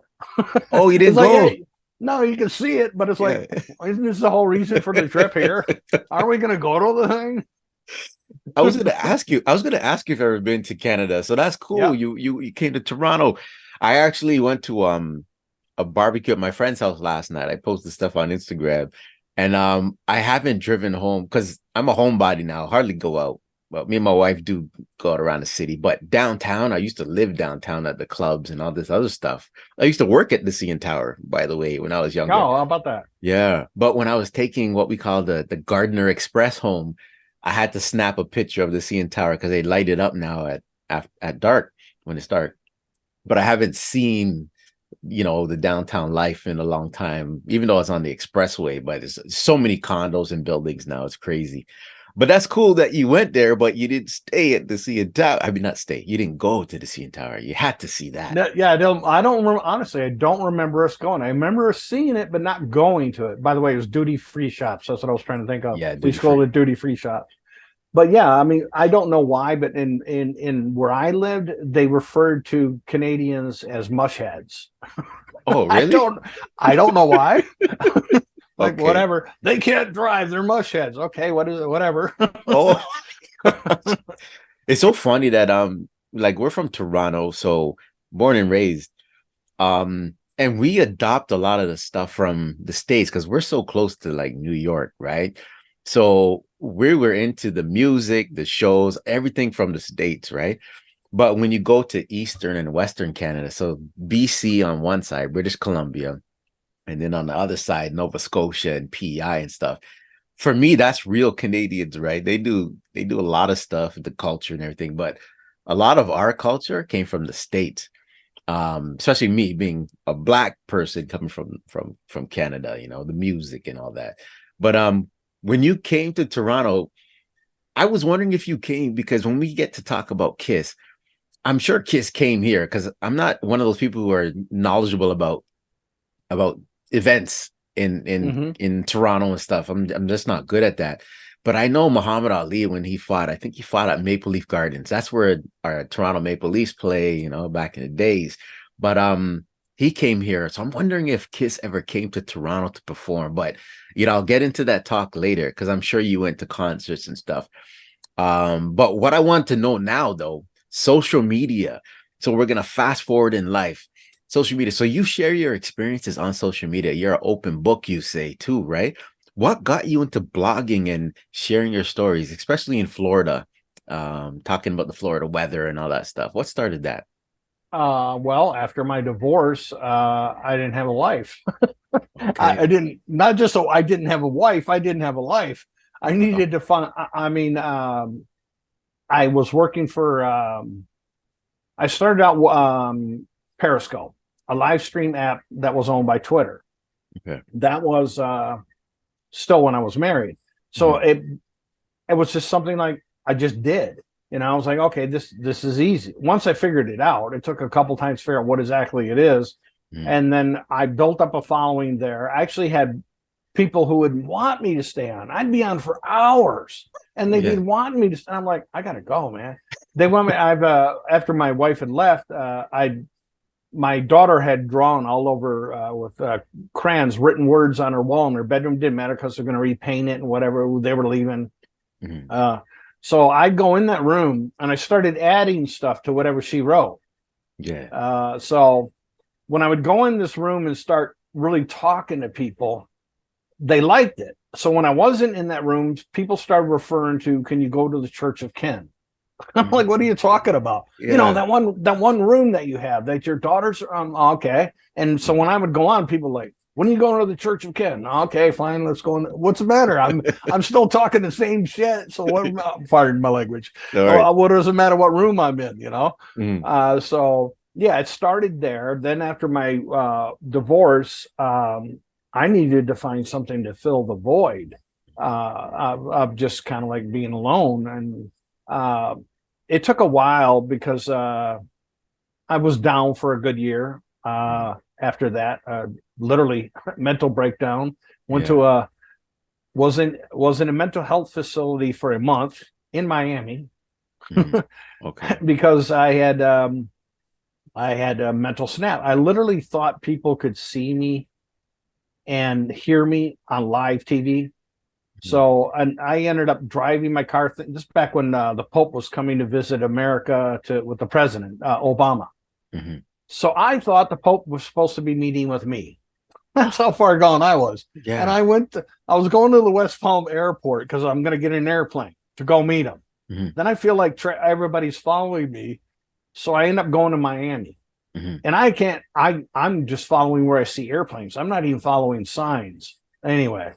Oh, you didn't go? Like, hey, no, you can see it, but it's like, isn't this the whole reason for the trip here? Are we going to go to the thing? I was going to ask you if you've ever been to Canada. So that's cool. Yeah. You came to Toronto. I actually went to a barbecue at my friend's house last night. I posted stuff on Instagram, and I haven't driven home because I'm a homebody now. Hardly go out. Well, me and my wife do go out around the city, but downtown, I used to live downtown at the clubs and all this other stuff. I used to work at the CN Tower, by the way, when I was younger. Oh, how about that? Yeah. But when I was taking what we call the Gardner Express home, I had to snap a picture of the CN Tower because they light it up now at dark when it's dark. But I haven't seen, the downtown life in a long time, even though it's on the expressway, but there's so many condos and buildings now. It's crazy. But that's cool that you went there, but you didn't stay at the CN Tower. I mean, not stay. You didn't go to the CN Tower. You had to see that. Yeah, I don't remember. Honestly, I don't remember us going. I remember us seeing it, but not going to it. By the way, it was duty-free shops. That's what I was trying to think of. Yeah, we called it duty-free shops. But yeah, I mean, I don't know why, but in where I lived, they referred to Canadians as mushheads. Oh, really? I don't know why. Like, whatever, they can't drive, they're mushheads. Okay, what is it? Whatever. Oh, it's so funny that like, we're from Toronto, so born and raised, and we adopt a lot of the stuff from the States because we're so close to like New York, right? So we were into the music, the shows, everything from the States, right? But when you go to Eastern and Western Canada, so BC on one side, British Columbia, and then on the other side, Nova Scotia and PEI and stuff. For me, that's real Canadians, right? They do a lot of stuff, the culture and everything, but a lot of our culture came from the States. Especially me being a Black person coming from Canada, the music and all that. But when you came to Toronto, I was wondering if you came because when we get to talk about Kiss, I'm sure Kiss came here because I'm not one of those people who are knowledgeable about events in Toronto and stuff. I'm just not good at that. But I know Muhammad Ali, when he fought, I think he fought at Maple Leaf Gardens. That's where our Toronto Maple Leafs play, back in the days. But he came here. So I'm wondering if Kiss ever came to Toronto to perform. But I'll get into that talk later because I'm sure you went to concerts and stuff. But what I want to know now, though, social media. So we're gonna fast forward in life. Social media. So you share your experiences on social media. You're an open book, you say, too, right? What got you into blogging and sharing your stories, especially in Florida, talking about the Florida weather and all that stuff? What started that? Well, after my divorce, I didn't have a life. Okay. I didn't, not just so I didn't have a wife, I didn't have a life. I needed to find, I was working for, I started out Periscope, a live stream app that was owned by Twitter. Okay. That was still when I was married. So it was just something like I just did. I was like, okay, this is easy. Once I figured it out, it took a couple times to figure out what exactly it is. And then I built up a following there. I actually had people who would want me to stay on. I'd be on for hours and they'd be wanting me to stay. I'm like, I gotta go, man. They want me. After my wife had left, my daughter had drawn all over with crayons, written words on her wall in her bedroom. Didn't matter because they're going to repaint it and whatever. They were leaving. So I'd go in that room and I started adding stuff to whatever she wrote. Yeah. So when I would go in this room and start really talking to people, they liked it. So when I wasn't in that room, people started referring to, can you go to the Church of Ken? I'm like, what are you talking about? Yeah. That one room that you have that your daughters are on. Okay. And so when I would go on, people like, When are you going to the Church of Ken? Okay, fine, let's go. What's the matter? I'm still talking the same shit. So what? Pardon my language. All right. What does it matter what room I'm in? You know. Mm. So yeah, it started there. Then after my divorce, I needed to find something to fill the void of just kind of like being alone, and it took a while because I was down for a good year. After that, literally mental breakdown. Went to a was in a mental health facility for a month in Miami. Okay. Because I had a mental snap. I literally thought people could see me and hear me on live TV. So, and I ended up driving my car. Just back when the Pope was coming to visit America with the president, Obama. So I thought the Pope was supposed to be meeting with me. That's how far gone I was. Yeah. And I was going to the West Palm Airport because I'm going to get an airplane to go meet him. Then I feel like everybody's following me. So I end up going to Miami. And I'm just following where I see airplanes. I'm not even following signs. Anyway,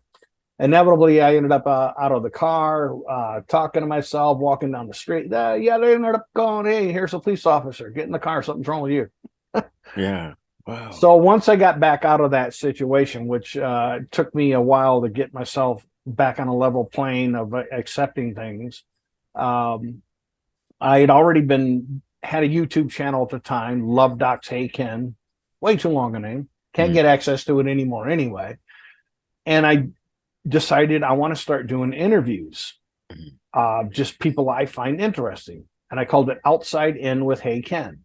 inevitably, I ended up out of the car, talking to myself, walking down the street. They ended up going, hey, here's a police officer. Get in the car. Something's wrong with you. Yeah. Wow. So once I got back out of that situation, which took me a while to get myself back on a level plane of accepting things, I had already had a YouTube channel at the time, Love Docs Hey Ken, way too long a name. Can't get access to it anymore anyway. And I decided I want to start doing interviews, just people I find interesting. And I called it Outside In with Hey Ken.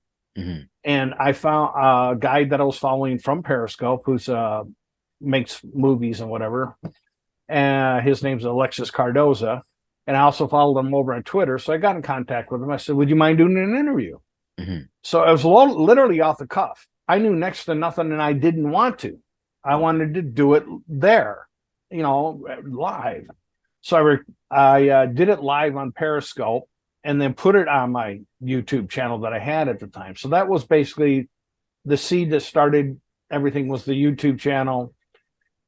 And I found a guy that I was following from Periscope who's makes movies and whatever. His name's Alexis Cardoza. And I also followed him over on Twitter. So I got in contact with him. I said, would you mind doing an interview? So it was literally off the cuff. I knew next to nothing and I didn't want to. I wanted to do it there, live. So I did it live on Periscope and then put it on my YouTube channel that I had at the time. So that was basically the seed that started everything, was the YouTube channel.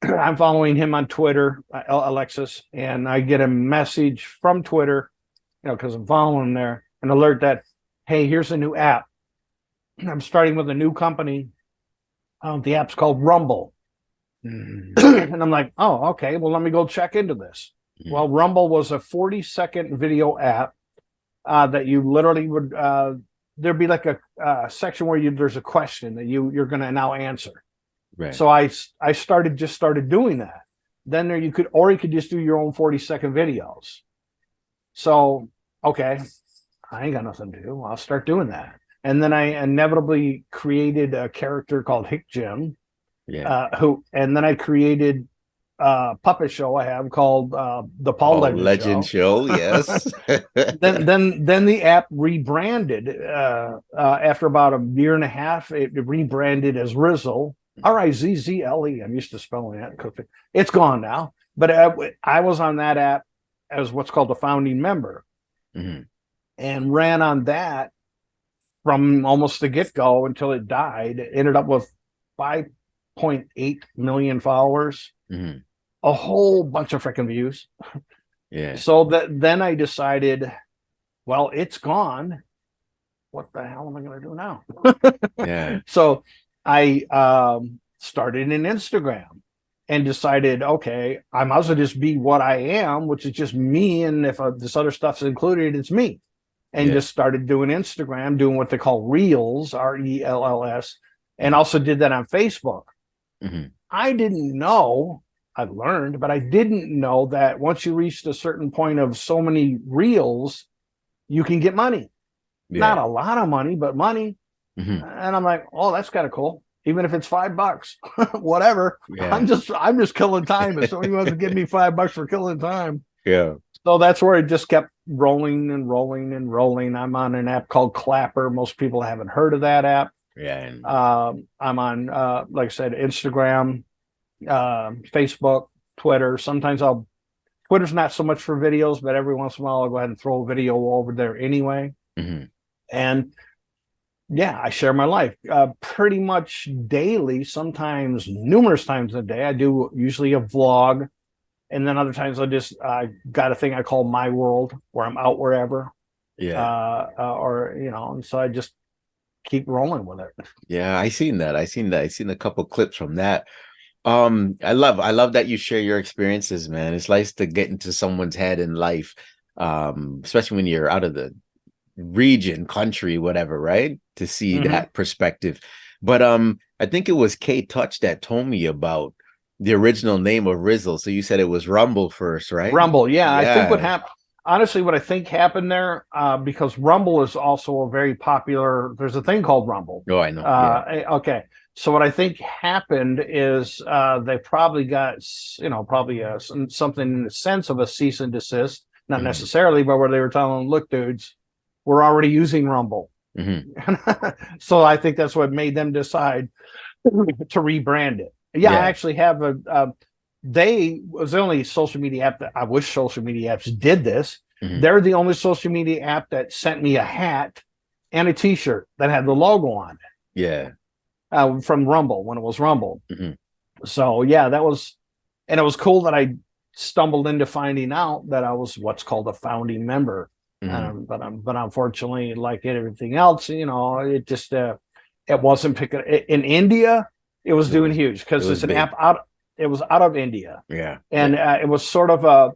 I'm following him on Twitter, Alexis, and I get a message from Twitter, because I'm following him there, an alert that, hey, here's a new app. I'm starting with a new company. The app's called Rumble. And I'm like, oh, okay, well, let me go check into this. Well, Rumble was a 40-second video app that you literally would, there'd be like a section where there's a question that you're going to now answer. Right. So I started doing that. Then you could just do your own 40-second videos. So, okay, I ain't got nothing to do. I'll start doing that. And then I inevitably created a character called Hick Jim, and then I created a puppet show I have called the Paul Legend Show. Yes. then the app rebranded after about a year and a half. It rebranded as Rizzle. Rizzle. I'm used to spelling that. It's gone now. But I was on that app as what's called a founding member, and ran on that from almost the get-go until it died. It ended up with 5.8 million followers, a whole bunch of freaking views. Yeah. So then I decided, well, it's gone. What the hell am I going to do now? Yeah. So I started an Instagram and decided, okay, I might as well just be what I am, which is just me. And if this other stuff's included, it's me. And just started doing Instagram, doing what they call Reels, Rells, and also did that on Facebook. I didn't know, I've learned, but I didn't know that once you reached a certain point of so many Reels, you can get money. Not a lot of money, but money. And I'm like, oh, that's kind of cool. Even if it's $5, whatever. I'm just killing time. If somebody wants to give me $5 for killing time. Yeah. So that's where it just kept rolling and rolling and rolling. I'm on an app called Clapper. Most people haven't heard of that app. Yeah. I'm on, like I said, Instagram, Facebook, Twitter. Sometimes Twitter's not so much for videos, but every once in a while I'll go ahead and throw a video over there anyway. And Yeah, I share my life pretty much daily, sometimes numerous times a day. I do usually a vlog, and then other times I just got a thing I call My World, where I'm out wherever, Yeah. or and so I just keep rolling with it. Yeah, I seen that. I seen a couple clips from that. I love that you share your experiences, man. It's nice to get into someone's head in life, especially when you're out of the region, country, whatever, right? To see Hmm. that perspective. But I think it was K Touch that told me about the original name of Rizzle. So you said it was Rumble first, right? Rumble, yeah, I think what Yeah. happened. Honestly, what I think happened there, because Rumble is also a very popular. There's a thing called Rumble. Oh, I know. Yeah. Okay, so what I think happened is they probably got probably something in the sense of a cease and desist, not Hmm. necessarily, but where they were telling them, "Look, dudes, we're already using Rumble." Hmm. So I think that's what made them decide to rebrand it. Yeah, I Yeah. actually have they was the only social media app that I wish social media apps did this. Hmm. They're the only social media app that sent me a hat and a T-shirt that had the logo on it Yeah. from Rumble when it was Rumble. Hmm. So yeah, that was, and it was cool that I stumbled into finding out that I was what's called a founding member. Hmm. But unfortunately, like everything else, it just it wasn't picking in India. It was doing huge It because was it's an big. app out. It was out of India, Yeah. and Yeah. it was sort of a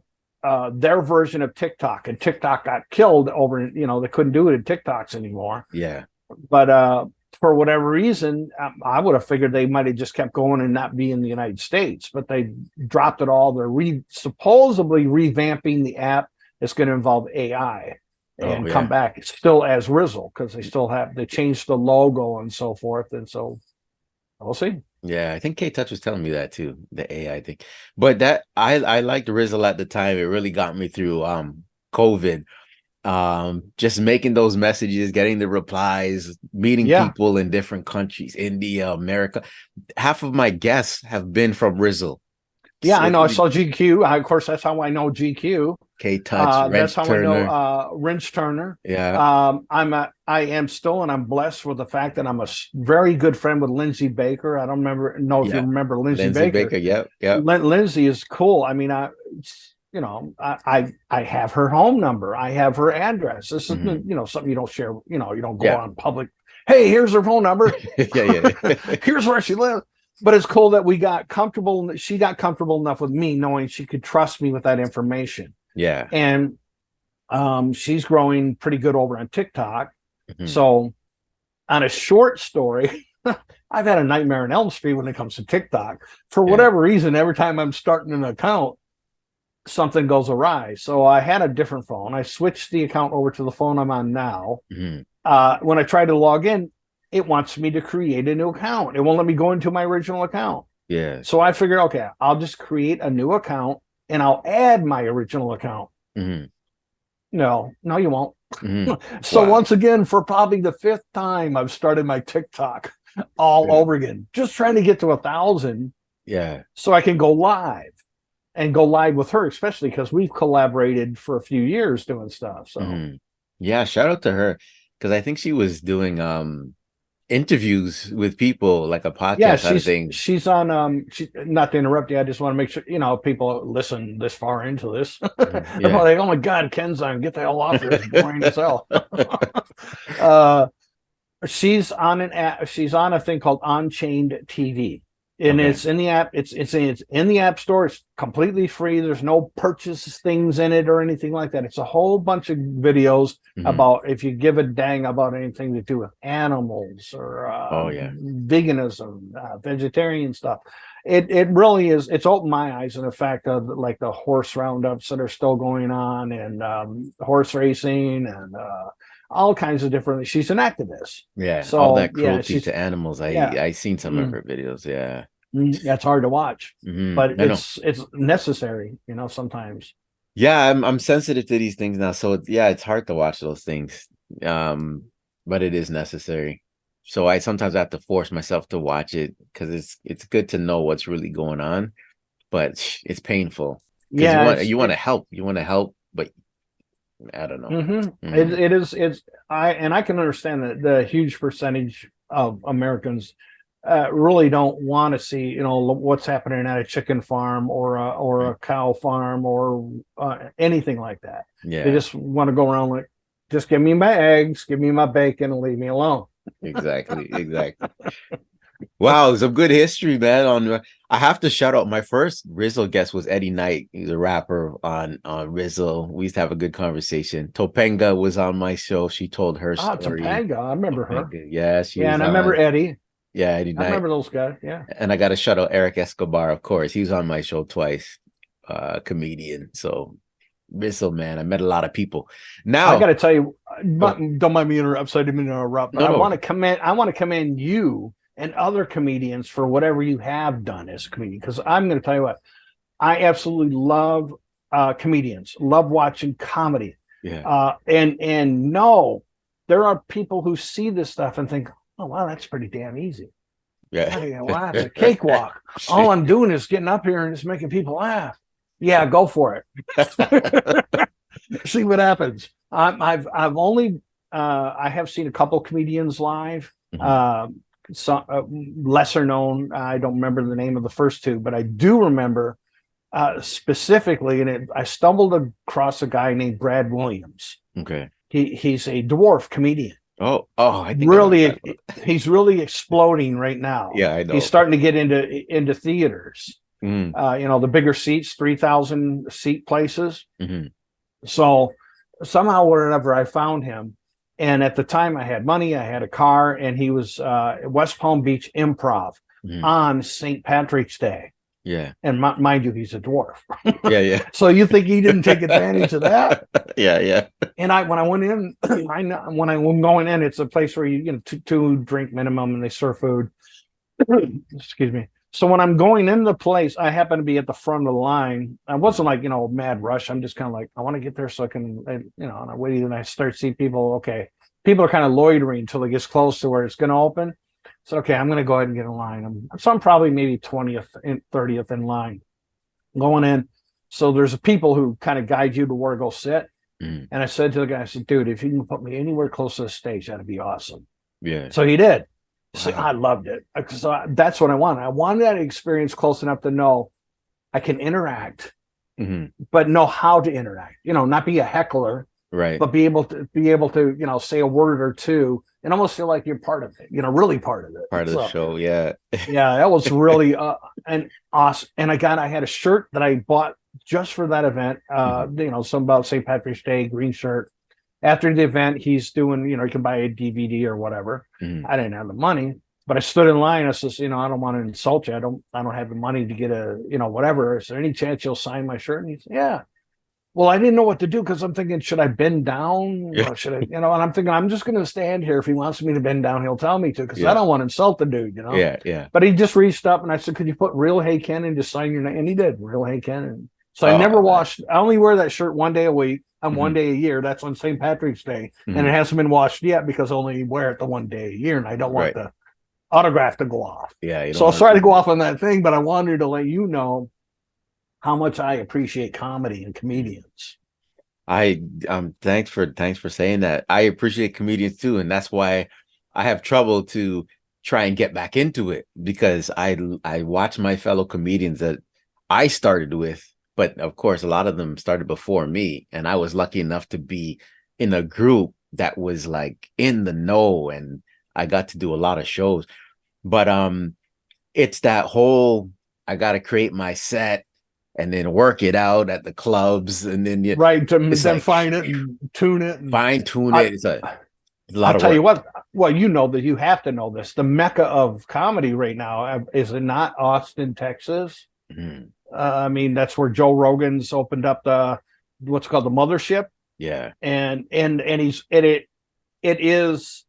their version of TikTok, and TikTok got killed over. They couldn't do it in TikToks anymore. Yeah. But for whatever reason, I would have figured they might have just kept going and not be in the United States, but they dropped it all. They're supposedly revamping the app. It's going to involve AI Oh, and come yeah. back still as Rizzle because they changed the logo and so forth. And so we'll see. Yeah, I think K Touch was telling me that too, the AI thing. But that I liked Rizzle at the time. It really got me through COVID. Just making those messages, getting the replies, meeting Yeah. people in different countries, India, America. Half of my guests have been from Rizzle. Yeah, I know. I Simply saw GQ. Of course, that's how I know GQ. K Touch, That's Wrench how I know Turner. Rince Turner. Yeah, I am still, and I'm blessed with the fact that I'm a very good friend with Lindsay Baker. I don't know if you yeah. remember Lindsay Lindsay Baker. Baker. Yep, yep. Lindsay is cool. I mean, I have her home number. I have her address. This is Hmm. something you don't share. You don't go Yeah. on public. Hey, here's her phone number. Yeah, yeah. Here's where she lives. But it's cool that we got comfortable. She got comfortable enough with me knowing she could trust me with that information. Yeah. And she's growing pretty good over on TikTok. Hmm. So on a short story, I've had a nightmare in Elm Street when it comes to TikTok. For Yeah. whatever reason, every time I'm starting an account, something goes awry. So I had a different phone. I switched the account over to the phone I'm on now. Hmm. When I try to log in, it wants me to create a new account. It won't let me go into my original account. Yeah. So I figured, okay, I'll just create a new account and I'll add my original account. Hmm. No, you won't. Hmm. So Wow. once again, for probably the fifth time, I've started my TikTok all Really? over again, just trying to get to 1,000 Yeah. so I can go live and go live with her, especially because we've collaborated for a few years doing stuff. So Hmm. Yeah, shout out to her because I think she was doing interviews with people like a yeah, podcast out of things. she's on not to interrupt you, I just want to make sure people listen this far into this. Mhm. They're Yeah. like, oh my god, Ken's on, get the hell off here, it's boring as hell. uh she's on a thing called Unchained TV, and Okay. it's in the app. It's in the app store. It's completely free. There's no purchase things in it or anything like that. It's a whole bunch of videos Hmm. about if you give a dang about anything to do with animals or Oh yeah. veganism, vegetarian stuff. It really is. It's opened my eyes in the fact of like the horse roundups that are still going on, and horse racing, and all kinds of different. She's an activist, Yeah. All so that yeah, cruelty she's to animals. yeah. I seen some of Mm, her videos. Yeah. that's hard to watch, but I know. it's necessary, sometimes. Yeah, I'm sensitive to these things now. So yeah, it's hard to watch those things. Um, but it is necessary. So I sometimes have to force myself to watch it because it's good to know what's really going on, but it's painful because Yeah, you want to help. You want to help, but I don't know. Mm-hmm. It is. I can understand that the huge percentage of Americans really don't want to see, what's happening at a chicken farm or a cow farm or anything like that. Yeah, They just want to go around like, just give me my eggs, give me my bacon, and leave me alone. exactly. Wow, some good history, man. I have to shout out my first Rizzo guest was Eddie Knight. He's a rapper on Rizzo. We used to have a good conversation. Topanga was on my show. She told her story. Topanga, I remember her. Yeah, she Yeah, was and I on. remember Eddie. Yeah, Eddie I Knight. remember those guys. Yeah. And I got to shout out Eric Escobar, of course. He was on my show twice. Comedian. So Rizzo, man, I met a lot of people. Now I got to tell you, don't mind me interrupt. So I didn't mean to interrupt. But I want to commend. I want to commend you and other comedians for whatever you have done as a comedian. Because I'm going to tell you what, I absolutely love comedians. Love watching comedy. Yeah. And no, there are people who see this stuff and think, oh wow, that's pretty damn easy. Yeah. Wow, it's a cakewalk. All I'm doing is getting up here and just making people laugh. Yeah, go for it. See what happens. I've only I have seen a couple comedians live. Mm-hmm. Some lesser known. I don't remember the name of the first two, but I do remember specifically. And I stumbled across a guy named Brad Williams. Okay. He's a dwarf comedian. Oh, I think really, he's really exploding right now. Yeah, I know. He's starting to get into theaters. The bigger seats, 3,000 seat places. Mm-hmm. So somehow or whatever, I found him. And at the time I had money, I had a car, and he was West Palm Beach Improv on St. Patrick's Day. Yeah. And mind you, he's a dwarf. Yeah. So you think he didn't take advantage of that? Yeah. And when I went in, when I'm going in, it's a place where you two drink minimum and they serve food. Excuse me. So when I'm going in the place, I happen to be at the front of the line. I wasn't like, mad rush. I'm just kind of like, I want to get there so I can, and I wait and I start to see people. Okay. People are kind of loitering until it gets close to where it's going to open. So, okay, I'm going to go ahead and get in line. So I'm probably maybe 20th and 30th in line going in. So there's people who kind of guide you to where to go sit. And I said to the guy, I said, dude, if you can put me anywhere close to the stage, that'd be awesome. Yeah. So he did. Wow. So I loved it. So that's what I wanted. I wanted that experience close enough to know I can interact, but know how to interact. Not be a heckler, right? But be able to say a word or two and almost feel like you're part of it. Really part of it. Part of the show. Yeah. Yeah, that was really and awesome. And I had a shirt that I bought just for that event. Some about St. Patrick's Day, green shirt. After the event, he's doing, you can buy a DVD or whatever. I didn't have the money, but I stood in line. I says, I don't want to insult you. I don't have the money to get a, whatever. Is there any chance you'll sign my shirt? And he said, yeah. Well, I didn't know what to do because I'm thinking, should I bend down? Or should I, and I'm thinking, I'm just going to stand here. If he wants me to bend down, he'll tell me to, because I don't want to insult the dude, Yeah. But he just reached up and I said, could you put Real Hey Ken and just sign your name? And he did, Real Hey Ken. And so I never washed. I only wear that shirt one day a week. I'm 1 day a year. That's on St. Patrick's Day. And it hasn't been washed yet because I only wear it the 1 day a year. And I don't want the autograph to go off. Yeah. So sorry to go off on that thing, but I wanted to let you know how much I appreciate comedy and comedians. Thanks for saying that. I appreciate comedians too, and that's why I have trouble to try and get back into it, because I watch my fellow comedians that I started with, but of course a lot of them started before me, and I was lucky enough to be in a group that was like in the know, and I got to do a lot of shows. But it's that whole, I got to create my set and then work it out at the clubs, and then then fine it and tune it, fine tune it. It's a lot I'll of tell work. you what. Well, that you have to know this. The mecca of comedy right now, is it not Austin, Texas? That's where Joe Rogan's opened up what's called the Mothership. Yeah, and it is,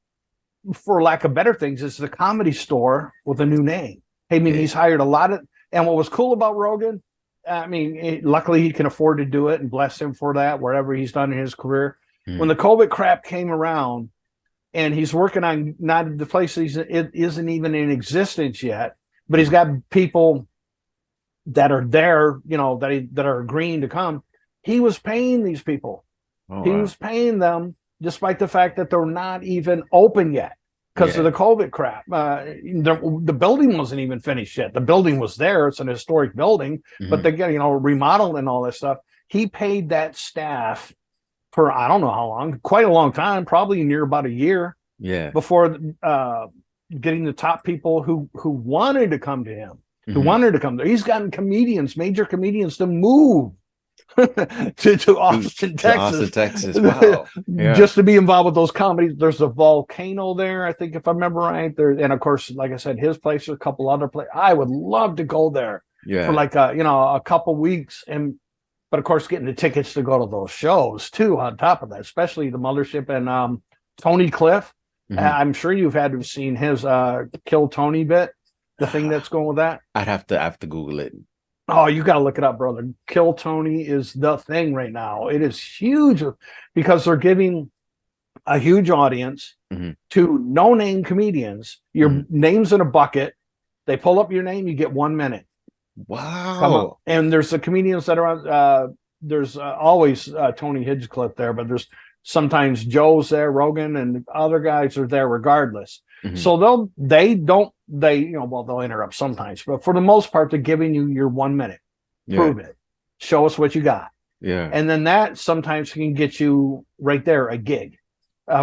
for lack of better things, it's the Comedy Store with a new name. He's hired a lot of, and what was cool about Rogan, luckily he can afford to do it, and bless him for that, wherever he's done in his career. When the COVID crap came around, and he's working on not the place it isn't even in existence yet, but he's got people that are there, that are agreeing to come. He was paying these people. Oh, He wow. was paying them despite the fact that they're not even open yet because of Yeah. the COVID crap. The building wasn't even finished yet. The building was there. It's an historic building, but Mhm. they're getting remodeled and all this stuff. He paid that staff for I don't know how long, quite a long time, probably near about a year Yeah. before getting the top people who wanted to come to him, who Mhm. wanted to come there. He's gotten comedians, major comedians, to move to Austin, To Austin, Texas, Texas. Wow. Yeah. just to be involved with those comedies. There's a volcano there, I think, if I remember right. There, and of course, like I said, his place, a couple other places. I would love to go there for Yeah. like a couple weeks, and but of course, getting the tickets to go to those shows too. On top of that, especially the Mothership and Tony Cliff. Mhm. I'm sure you've had to have seen his Kill Tony bit, the thing that's going with that. I have to Google it. Oh, you got to look it up, brother. Kill Tony is the thing right now. It is huge because they're giving a huge audience Mhm. to no-name comedians. Your Mhm. name's in a bucket. They pull up your name, you get 1 minute. Come up, Wow. and there's the comedians that are on. There's always Tony Hinchcliffe there, but there's sometimes Joe's there, Rogan, and other guys are there regardless. Mhm. So they'll interrupt sometimes, but for the most part, they're giving you your 1 minute. Yeah. Prove it. Show us what you got. Yeah. And then that sometimes can get you right there a gig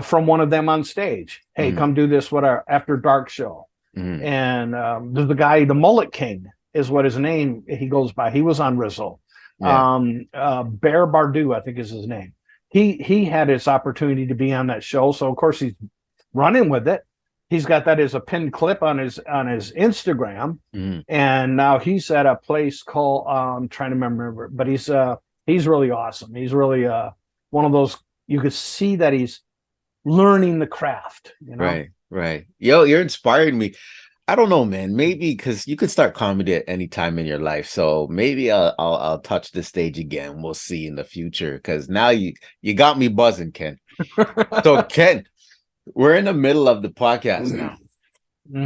from one of them on stage. Hey, Mhm. come do this with our After Dark show. Mhm. And there's the guy, the Mullet King is what his name he goes by. He was on Rizzo. Yeah. Bear Bardou, I think is his name. He had his opportunity to be on that show, so of course he's running with it. He's got that as a pinned clip on his Instagram, Mhm. and now he's at a place called I'm trying to remember, but he's really awesome. He's really one of those you could see that he's learning the craft. Right. Right. Yo, you're inspiring me. I don't know, man. Maybe because you could start comedy at any time in your life. So maybe I'll touch the stage again. We'll see in the future. Because now you got me buzzing, Ken. So Ken, we're in the middle of the podcast now.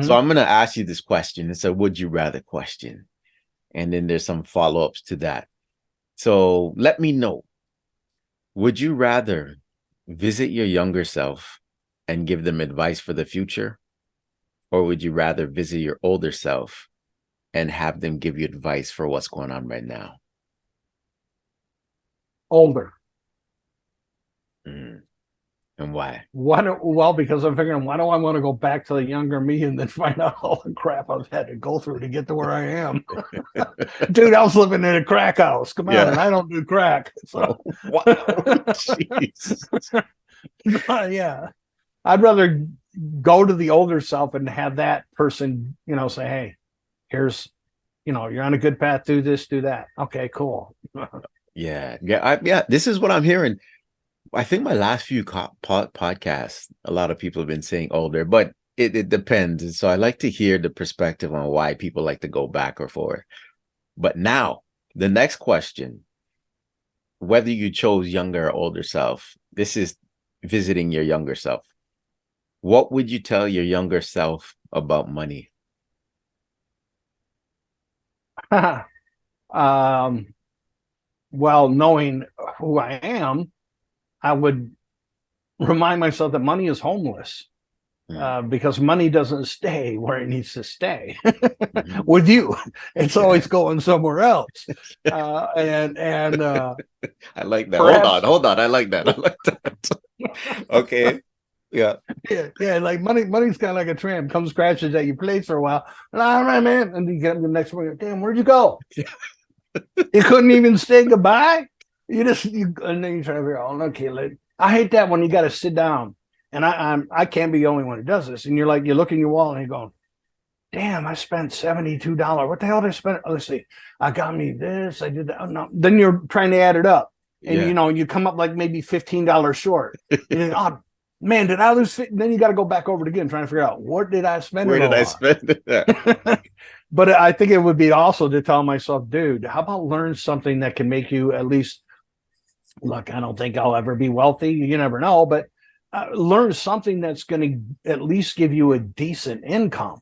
So Mhm. I'm gonna ask you this question. It's a would you rather question. And then there's some follow-ups to that. So let me know. Would you rather visit your younger self and give them advice for the future? Or would you rather visit your older self and have them give you advice for what's going on right now? Older. Mm. And why? Well, because I'm figuring, why do I want to go back to the younger me and then find out all the crap I've had to go through to get to where I am? Dude, I was living in a crack house. Come on, and I don't do crack. So. Wow. Jeez. Yeah. I'd rather go to the older self and have that person, say, hey, here's, you're on a good path, do this, do that. Okay, cool. Yeah. Yeah. This is what I'm hearing. I think my last few podcasts, a lot of people have been saying older, but it depends. So I like to hear the perspective on why people like to go back or forward. But now, the next question, whether you chose younger or older self, this is visiting your younger self. What would you tell your younger self about money? um, well, knowing who I am, I would remind myself that money is homeless. Because money doesn't stay where it needs to stay with you. It's always going somewhere else. And I like that. perhaps, Hold on. I like that. I like that. Okay. Yeah. yeah, like money's kind of like a tramp, comes scratches at your place for a while. And all right, man. And you get the next one. Damn, where'd you go? You couldn't even say goodbye. And then you try to figure out, okay, I hate that when you got to sit down. And I can't be the only one who does this. And you look in your wallet and you're going, damn, I spent $72. What the hell did I spend? Let's see. I got me this. I did that. Oh, no. Then you're trying to add it up. And, you come up like maybe $15 short. And you think, oh, man, did I lose? Then you got to go back over it again, trying to figure out, what did I spend Where it did I on? spend it? But I think it would be also to tell myself, dude, how about learn something that can make you at least, look, I don't think I'll ever be wealthy. You never know, but learn something that's going to at least give you a decent income.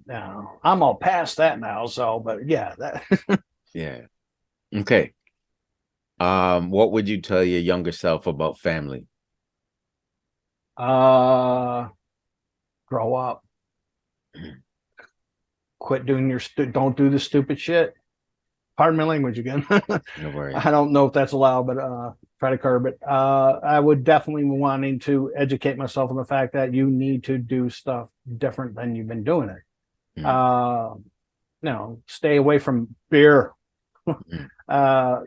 Now, I'm all past that now. So, but yeah, that. Yeah. Okay. What would you tell your younger self about family? Grow up. Mm. Quit doing don't do the stupid shit. Pardon my language again. No worries. I don't know if that's allowed, but try to curb it. I would definitely wanting to educate myself on the fact that you need to do stuff different than you've been doing it. Mm, Stay away from beer. mm, uh,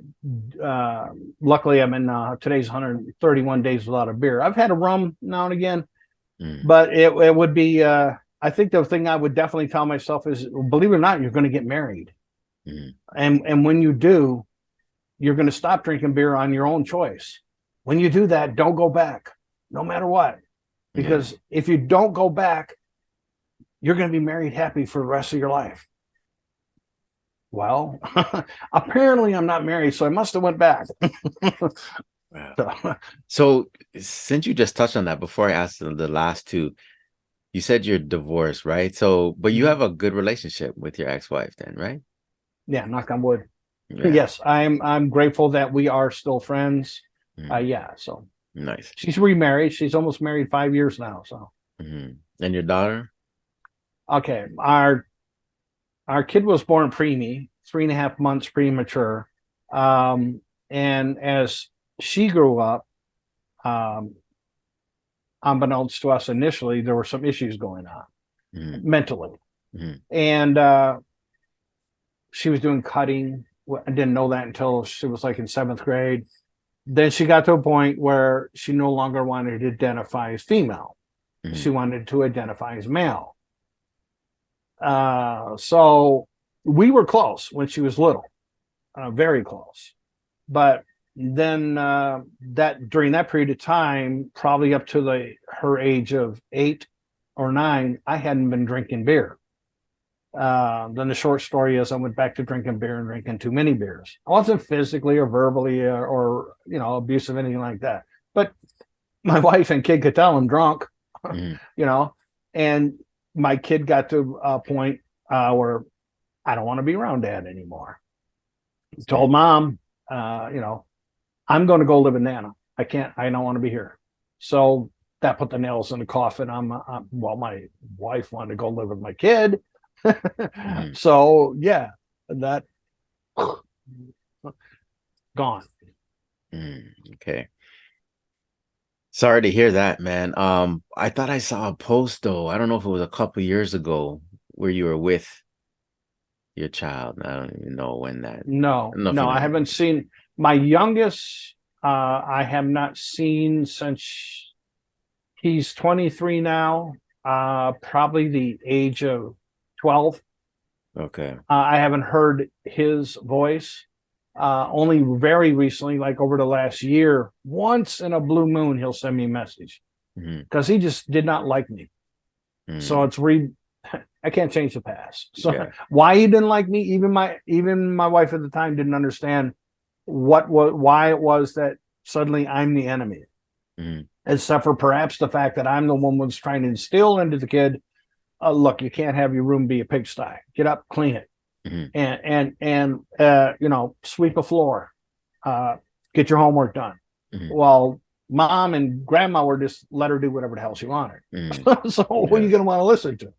Luckily, I'm in today's 131 days without a beer. I've had a rum now and again, mm, but it would be. I think the thing I would definitely tell myself is, believe it or not, you're going to get married, mm. and when you do, you're going to stop drinking beer on your own choice. When you do that, don't go back, no matter what, because if you don't go back, you're going to be married happy for the rest of your life. Well, apparently I'm not married, so I must have went back. Wow. So since you just touched on that, before I ask the last two, you said you're divorced, right? So, but you have a good relationship with your ex-wife then, right? Yeah, knock on wood. Yeah. Yes, I'm grateful that we are still friends. Mm, Yeah, so nice. she's remarried. She's almost married 5 years now. So And your daughter? okay, our kid was born preemie, 3.5 months premature. And as she grew up, unbeknownst to us initially, there were some issues going on mentally. And she was doing cutting. I didn't know that until she was like in 7th grade. Then she got to a point where she no longer wanted to identify as female. She wanted to identify as male. So we were close when she was little, very close. But then that during that period of time, probably up to her age of 8 or 9, I hadn't been drinking beer. Then the short story is I went back to drinking beer and drinking too many beers. I wasn't physically or verbally or abusive, anything like that. But my wife and kid could tell I'm drunk, and my kid got to a point where I don't want to be around dad anymore. He told mom, I'm going to go live in Nana. I don't want to be here. So that put the nails in the coffin. My wife wanted to go live with my kid. So yeah, that gone. Okay. Sorry to hear that, man. I thought I saw a post though. I don't know if it was a couple years ago where you were with your child. I don't even know when that. No, I haven't seen my youngest. I have not seen since he's 23 now. Probably the age of 12. Okay. I haven't heard his voice. Only very recently, like over the last year, once in a blue moon, he'll send me a message because he just did not like me. So it's I can't change the past. So why he didn't like me, even my wife at the time didn't understand why it was that suddenly I'm the enemy. Except for perhaps the fact that I'm the one who's trying to instill into the kid, look, you can't have your room be a pigsty. Get up, clean it, and sweep a floor, get your homework done. Well, mom and grandma were just let her do whatever the hell she wanted. So who are you going to want to listen to?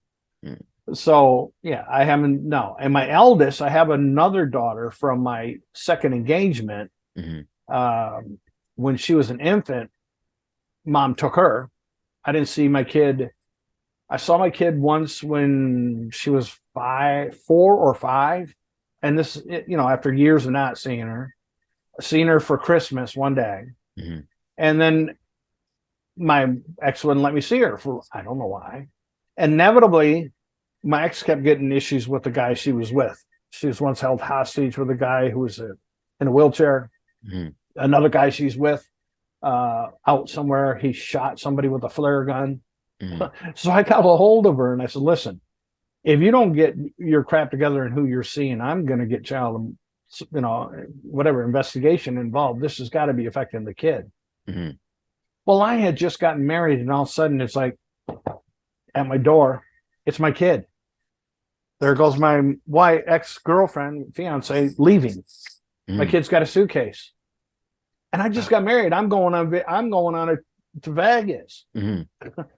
So yeah, I haven't. No, and my eldest, I have another daughter from my second engagement. When she was an infant, mom took her. I didn't see my kid. I saw my kid once when she was 4 or 5, and this, after years of not seeing her, for Christmas one day, and then my ex wouldn't let me see her for I don't know why. Inevitably, my ex kept getting issues with the guy she was with. She was once held hostage with a guy who was in a wheelchair. Another guy she's with, out somewhere, he shot somebody with a flare gun. So I got a hold of her and I said, listen, if you don't get your crap together and who you're seeing, I'm going to get whatever investigation involved. This has got to be affecting the kid. Well, I had just gotten married and all of a sudden it's like at my door, it's my kid. There goes my ex-girlfriend, fiance, leaving. My kid's got a suitcase. and I just got married. I'm going on it to Vegas,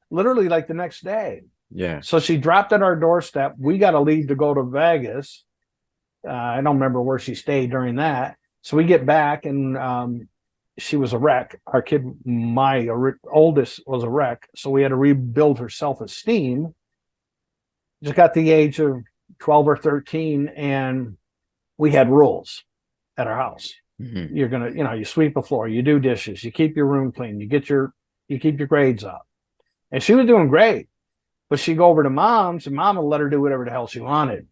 literally like the next day. Yeah. So she dropped at our doorstep. We got to leave to go to Vegas. I don't remember where she stayed during that. So we get back, and she was a wreck. Our kid, my oldest, was a wreck. So we had to rebuild her self-esteem. Just got the age of 12 or 13, and we had rules at our house. You're gonna, you sweep the floor, you do dishes, you keep your room clean, you keep your grades up. And she was doing great, but she'd go over to mom's, and mom would let her do whatever the hell she wanted.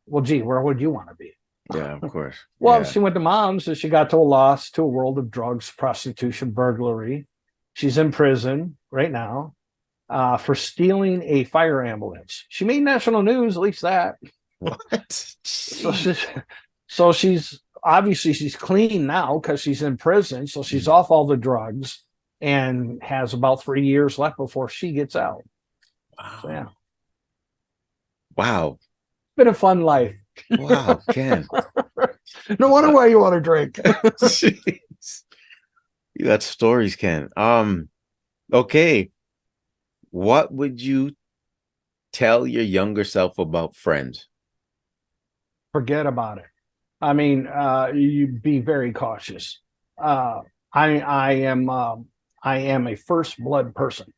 Well, gee, where would you want to be? Yeah, of course. Well, she went to mom's, and she got to a world of drugs, prostitution, burglary. She's in prison right now for stealing a fire ambulance. She made national news, at least that. What? So she's obviously she's clean now because she's in prison. So she's off all the drugs and has about 3 years left before she gets out. Wow. So, yeah. Wow. Been a fun life. Wow, Ken. No wonder why you want to drink. Jeez. You got stories, Ken. Okay. What would you tell your younger self about friends? Forget about it. I mean, you be very cautious. I am a first blood person.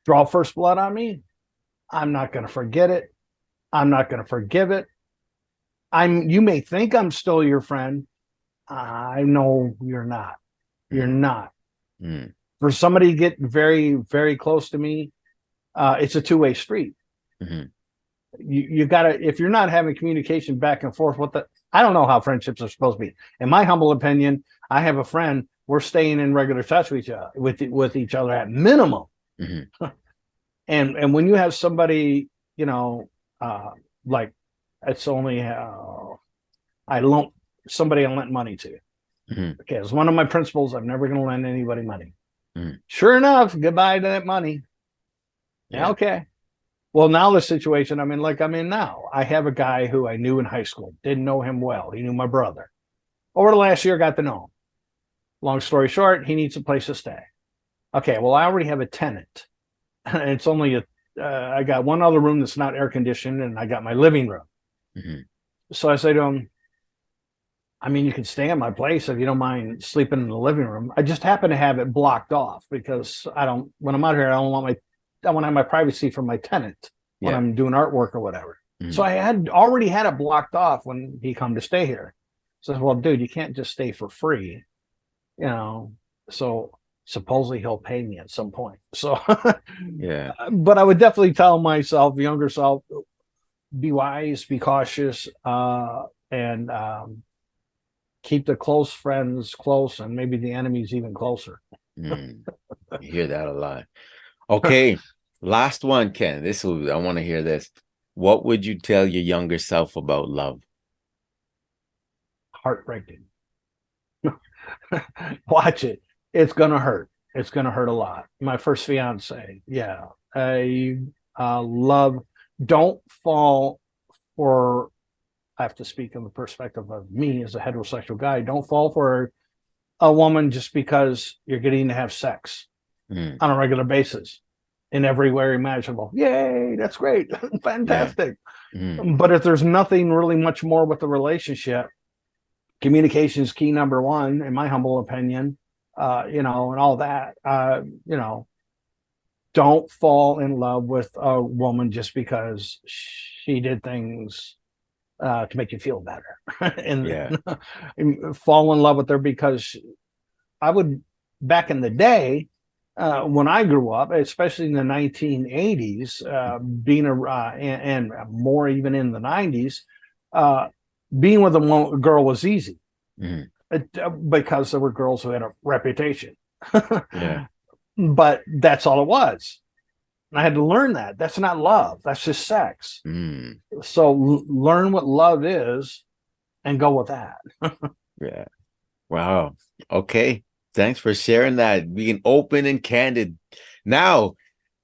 Draw first blood on me, I'm not going to forget it. I'm not going to forgive it. You may think I'm still your friend. I know you're not. You're not. For somebody to get very, very close to me, it's a two-way street. You gotta, if you're not having communication back and forth, I don't know how friendships are supposed to be. In my humble opinion, I have a friend, we're staying in regular touch with each other at minimum. And when you have somebody, like it's only I lent money to. Okay, it's one of my principles. I'm never going to lend anybody money. Sure enough, goodbye to that money. Yeah. Okay. Well, now the situation I'm in now, I have a guy who I knew in high school, didn't know him well. He knew my brother. Over the last year, got to know him. Long story short, he needs a place to stay. Okay, well, I already have a tenant. It's only I got one other room that's not air conditioned, and I got my living room. So I say to him, I mean, you can stay in my place if you don't mind sleeping in the living room. I just happen to have it blocked off because when I'm out here, I want to have my privacy from my tenant when I'm doing artwork or whatever. So I had already had it blocked off when he come to stay here. So I said, well, dude, you can't just stay for free, so supposedly he'll pay me at some point. So, but I would definitely tell myself, younger self, be wise, be cautious, and keep the close friends close, and maybe the enemies even closer. You hear that a lot. Okay, last one, Ken. I want to hear this. What would you tell your younger self about love? Heartbreaking. Watch it. It's gonna hurt. It's gonna hurt a lot. My first fiance, I love. Don't fall for. I have to speak in the perspective of me as a heterosexual guy. Don't fall for a woman just because you're getting to have sex on a regular basis in every way imaginable. Yay, that's great. Fantastic. But if there's nothing really much more with the relationship, communication is key number one, in my humble opinion, and all that, don't fall in love with a woman just because she did things to make you feel better. And fall in love with her because back in the day, when I grew up, especially in the 1980s, and more even in the 90s, being with a girl was easy because there were girls who had a reputation. But that's all it was. And I had to learn that. That's not love. That's just sex. So learn what love is and go with that. Wow. Okay. Thanks for sharing that, being open and candid. Now,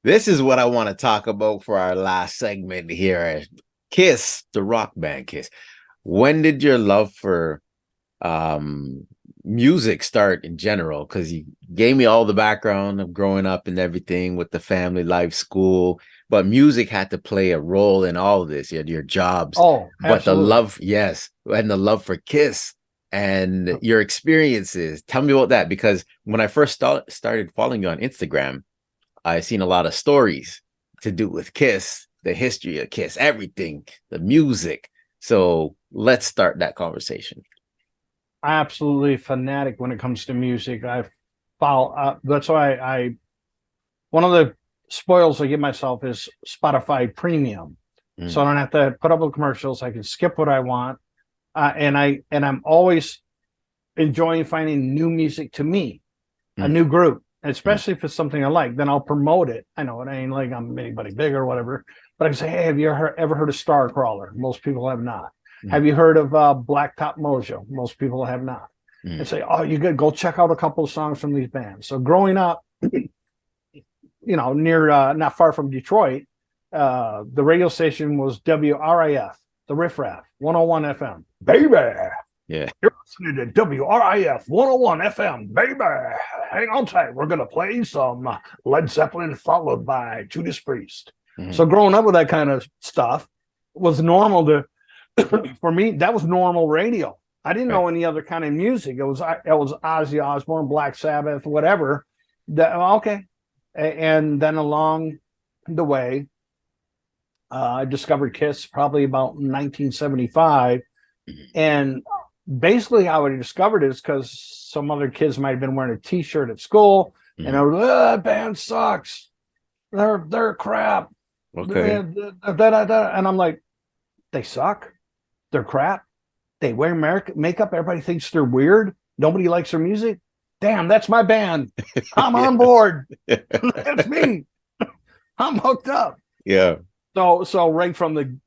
this is what I want to talk about for our last segment here. Kiss, the rock band Kiss. When did your love for music start in general? Because you gave me all the background of growing up and everything with the family life, school, but music had to play a role in all of this. You had your jobs, Oh, but the absolutely. love, yes, and the love for Kiss and your experiences. Tell me about that, because when I first started following you on Instagram, I seen a lot of stories to do with Kiss, the history of Kiss, everything, the music. So let's start that conversation. Absolutely fanatic when it comes to music. I follow. That's why one of the spoils I give myself is Spotify Premium, so I don't have to put up with commercials. I can skip what I want, and I'm always enjoying finding new music to me, a new group, especially if it's something I like. Then I'll promote it. I know it ain't like I'm anybody big or whatever, but I can say, hey, have you ever heard of Starcrawler? Most people have not. Have you heard of Blacktop Mojo? Most people have not. And say, oh, you good? Go check out a couple of songs from these bands. So growing up, near not far from Detroit, the radio station was WRIF, the Riff Raff, 101 FM. Baby. Yeah. You're listening to WRIF 101 FM, baby. Hang on tight. We're going to play some Led Zeppelin followed by Judas Priest. So growing up with that kind of stuff was normal for me, that was normal radio. I didn't know any other kind of music. It was Ozzy Osbourne, Black Sabbath, whatever. Okay. And then along the way, I discovered Kiss probably about 1975. And basically how I discovered it is because some other kids might have been wearing a T-shirt at school, and I was, that band sucks. They're crap. Okay. And I'm like, they suck. They're crap. They wear makeup. Everybody thinks they're weird. Nobody likes their music. Damn, that's my band. I'm on board. That's me. I'm hooked up. Yeah. So right from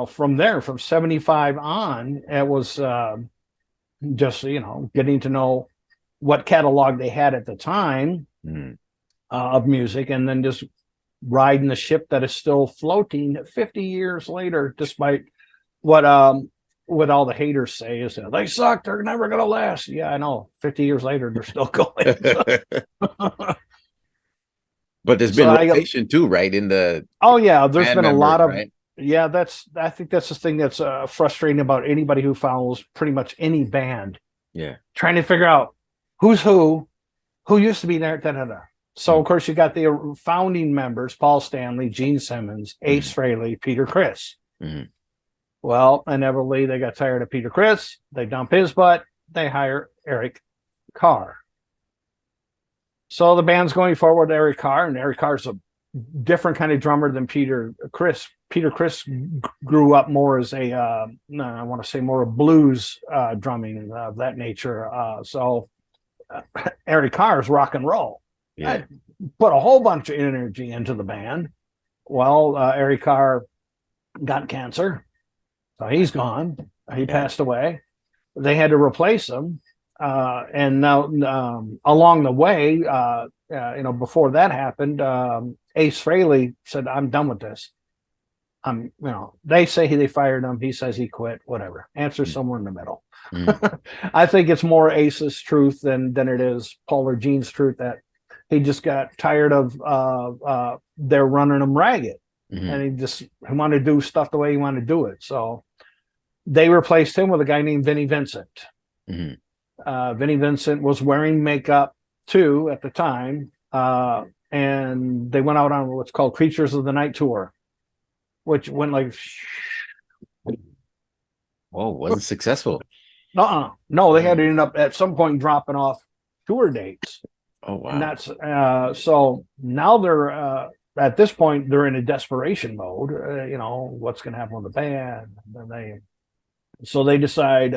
from there, from 75 on, it was just, getting to know what catalog they had at the time of music, and then just riding the ship that is still floating 50 years later, despite what all the haters say is they suck, they're never going to last. Yeah, I know. 50 years later, they're still going. But there's been rotation too, right? In the there's been a lot of right? I think that's the thing that's frustrating about anybody who follows pretty much any band. Yeah, trying to figure out who's who used to be there. So of course you got the founding members: Paul Stanley, Gene Simmons, Ace Frehley, Peter Criss. Well, inevitably they got tired of Peter Criss. They dump his butt. They hire Eric Carr. So the band's going forward with Eric Carr, and Eric Carr's a different kind of drummer than Peter Criss. Peter Criss grew up more as I want to say more of blues drumming of that nature. So Eric Carr's rock and roll. Yeah. I put a whole bunch of energy into the band. Well, Eric Carr got cancer, so he's gone. He passed away. They had to replace him. And now, along the way, before that happened, Ace Frehley said, "I'm done with this." They say they fired him. He says he quit. Whatever. Answer somewhere in the middle. I think it's more Ace's truth than it is Paul or Gene's truth, that he just got tired of they're running him ragged, and he wanted to do stuff the way he wanted to do it. So they replaced him with a guy named Vinnie Vincent. Vinnie Vincent was wearing makeup too at the time, and they went out on what's called Creatures of the Night tour, which went like, wasn't successful. No, they had to end up at some point dropping off tour dates. Oh wow! And that's so now they're at this point they're in a desperation mode. What's going to happen with the band? And So they decide,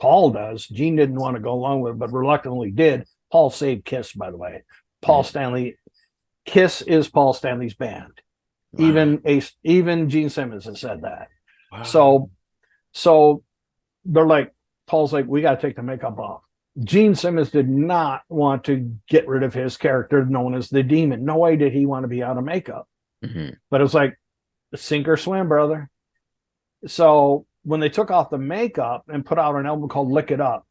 Paul does. Gene didn't want to go along with it, but reluctantly did. Paul saved Kiss, by the way. Paul Stanley, Kiss is Paul Stanley's band. Wow. Even Gene Simmons has said that. Wow. So they're like, Paul's like, we got to take the makeup off. Gene Simmons did not want to get rid of his character known as the Demon. No way did he want to be out of makeup. But it was like, sink or swim, brother. So when they took off the makeup and put out an album called Lick It Up,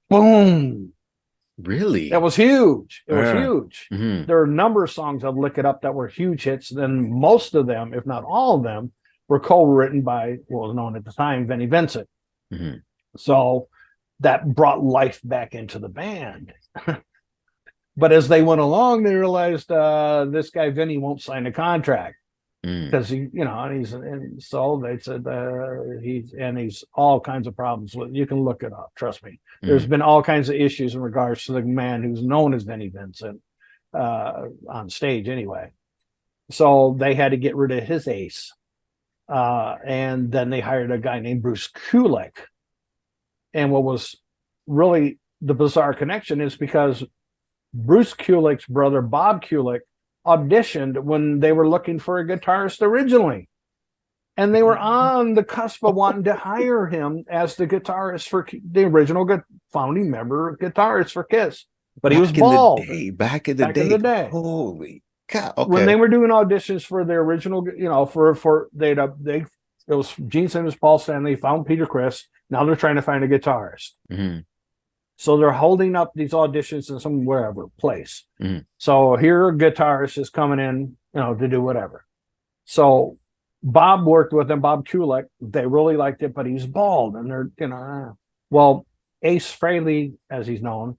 Boom. Really? That was huge. It was Uh, huge. mhm, There are a number of songs I've looked it up that were huge hits. Then most of them, if not all of them, were co-written by what was known at the time, Vinnie Vincent. mhm, So that brought life back into the band. But as they went along, they realized this guy Vinny won't sign a contract mm, because and so they said he's all kinds of problems with. You can look it up. Trust me. There's mhm, been all kinds of issues in regards to the man who's known as Vinnie Vincent on stage anyway. So they had to get rid of his ace, and then they hired a guy named Bruce Kulick. And what was really the bizarre connection is because Bruce Kulick's brother, Bob Kulick, auditioned when they were looking for a guitarist originally. And they were on the cusp of wanting to hire him as the guitarist for the original founding member guitarist for Kiss. But he was back in the bald day, back in the back in day. the day. Holy cow. When they Okay. were doing auditions for their original, for it was Gene Simmons, Paul Stanley, found Peter Criss. Now they're trying to find a guitarist. Mhm, So they're holding up these auditions in some wherever place. mhm, So here a guitarist is coming in, to do whatever. So Bob worked with him, Bob Kulick. They really liked it, but he's bald. And well, Ace Frehley, as he's known,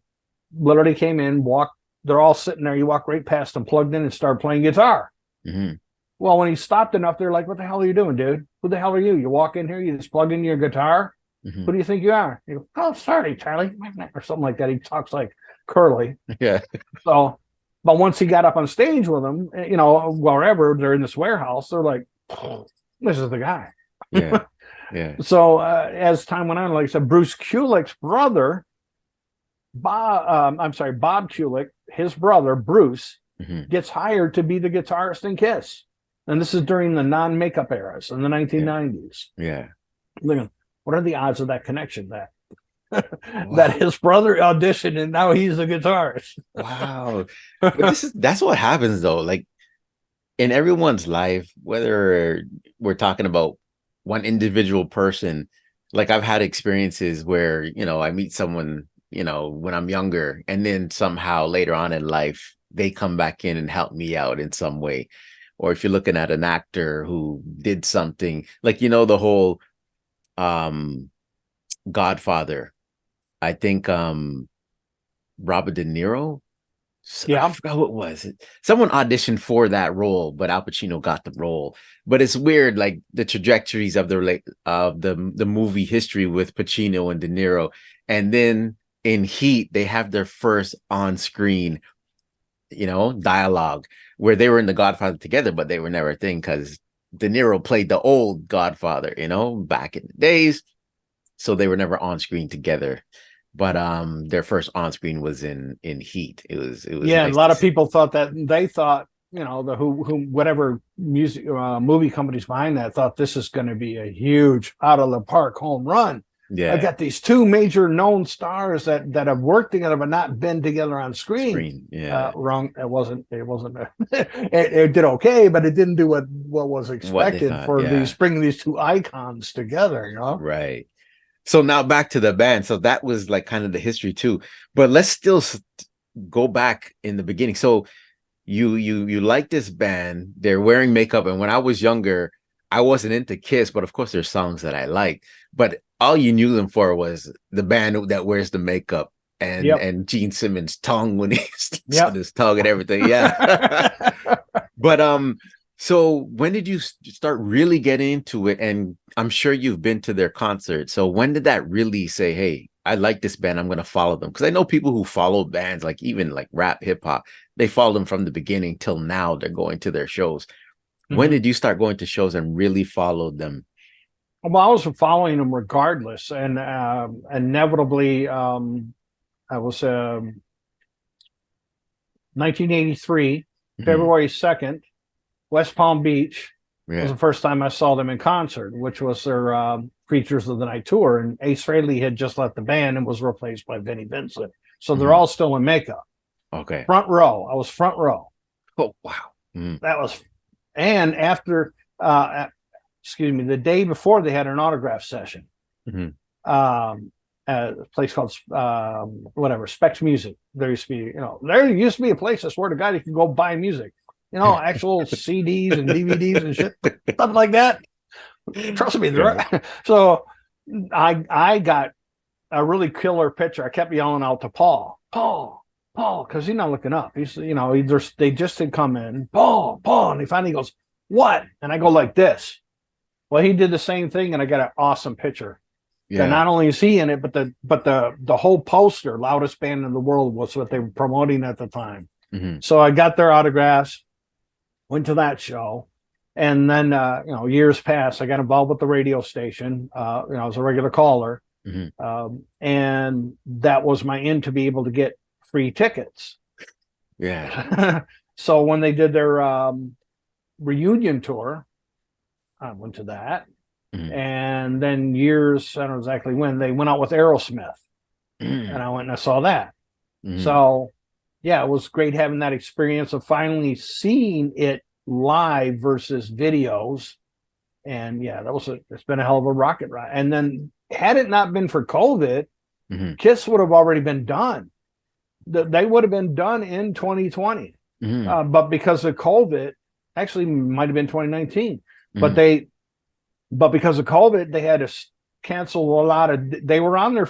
literally came in, walked, they're all sitting there. You walk right past them, plugged in and started playing guitar. mhm. Well, when he stopped enough, they're like, what the hell are you doing, dude? Who the hell are you? You walk in here, you just plug in your guitar. Mhm. Who do you think you are? You go, oh, sorry, Charlie, or something like that. He talks like curly. Yeah. So, but once he got up on stage with them, wherever they're in this warehouse, they're like, this is the guy. Yeah. Yeah. So as time went on, like I said, Bruce Kulick's brother, Bob Kulick, his brother, Bruce, Mhm. gets hired to be the guitarist in Kiss. And this is during the non-makeup eras in the Yeah. 1990s. Yeah. What are the odds of that connection? That Wow. his brother auditioned and now he's a guitarist. Wow. But that's what happens though. Like in everyone's life, whether we're talking about one individual person, like I've had experiences where, I meet someone, when I'm younger, and then somehow later on in life, they come back in and help me out in some way. Or if you're looking at an actor who did something like, the whole um Godfather, I think Robert De Niro. I Yeah. forgot what it was. Someone auditioned for that role, but Al Pacino got the role. But it's weird, like the trajectories of the movie history with Pacino and De Niro, and then in Heat they have their first on-screen, dialogue where they were in The Godfather together, but they were never a thing because De Niro played the old Godfather, back in the days, so they were never on screen together. But their first on screen was in Heat. It was Yeah. A nice lot to of see. people thought that they thought, the whatever music movie companies behind that thought this is going to be a huge out of the park home run. I Yeah, got these two major known stars that have worked together but not been together on screen. screen. Yeah, Wrong. It wasn't. It did okay, but it didn't do what was what they expected thought. for Yeah, bringing these two icons together. right. So now back to the band. So that was like kind of the history too. But let's still go back in the beginning. So you like this band, they're wearing makeup, and when I was younger I wasn't into Kiss, but of course there's songs that I like, but all you knew them for was the band that wears the makeup and Yep. and Gene Simmons' tongue when he's on Yep. his tongue and everything. Yeah. But so when did you start really getting into it? And I'm sure you've been to their concert, so when did that really say, hey, I like this band, I'm going to follow them? Because I know people who follow bands, like even like rap, hip hop, they follow them from the beginning till now. They're going to their shows. When Mhm. did you start going to shows and really follow them? Well, I was following them regardless, and inevitably, I was 1983, Mhm. February 2nd, West Palm Beach was Yeah. the first time I saw them in concert, which was their Creatures of the Night tour. And Ace Frehley had just left the band and was replaced by Vinnie Vincent. So they're Mhm. all still in makeup. Okay. Front row. I was front row. Oh, wow. Mhm. That was, and after, excuse me, the day before they had an autograph session. Mhm. Um, a place called whatever Specs Music. There used to be, there used to be a place. I swear to God, you could go buy music, actual CDs and DVDs and shit, stuff like that. Trust me. So I got a really killer picture. I kept yelling out to Paul, because he's not looking up. He's, they just had come in, Paul, and he finally goes, what? And I go like this. Well, he did the same thing, and I got an awesome picture. Yeah. Not only is he in it, but the whole poster, loudest band in the world, was what they were promoting at the time. Mm-hmm. So I got their autographs, went to that show, and then years passed. I got involved with the radio station. As a regular caller, mm-hmm. And that was my in to be able to get free tickets. Yeah. So when they did their reunion tour, I went to that. Mm-hmm. And then years, I don't know exactly when, they went out with Aerosmith. Mm-hmm. And I went and I saw that. Mm-hmm. So, yeah, it was great having that experience of finally seeing it live versus videos. And, yeah, it's been a hell of a rocket ride. And then had it not been for COVID, mm-hmm. KISS would have already been done. They would have been done in 2020. Mm-hmm. But because of COVID, actually might have been 2019. Mm-hmm. But because of COVID, they had to cancel a lot of. They were on their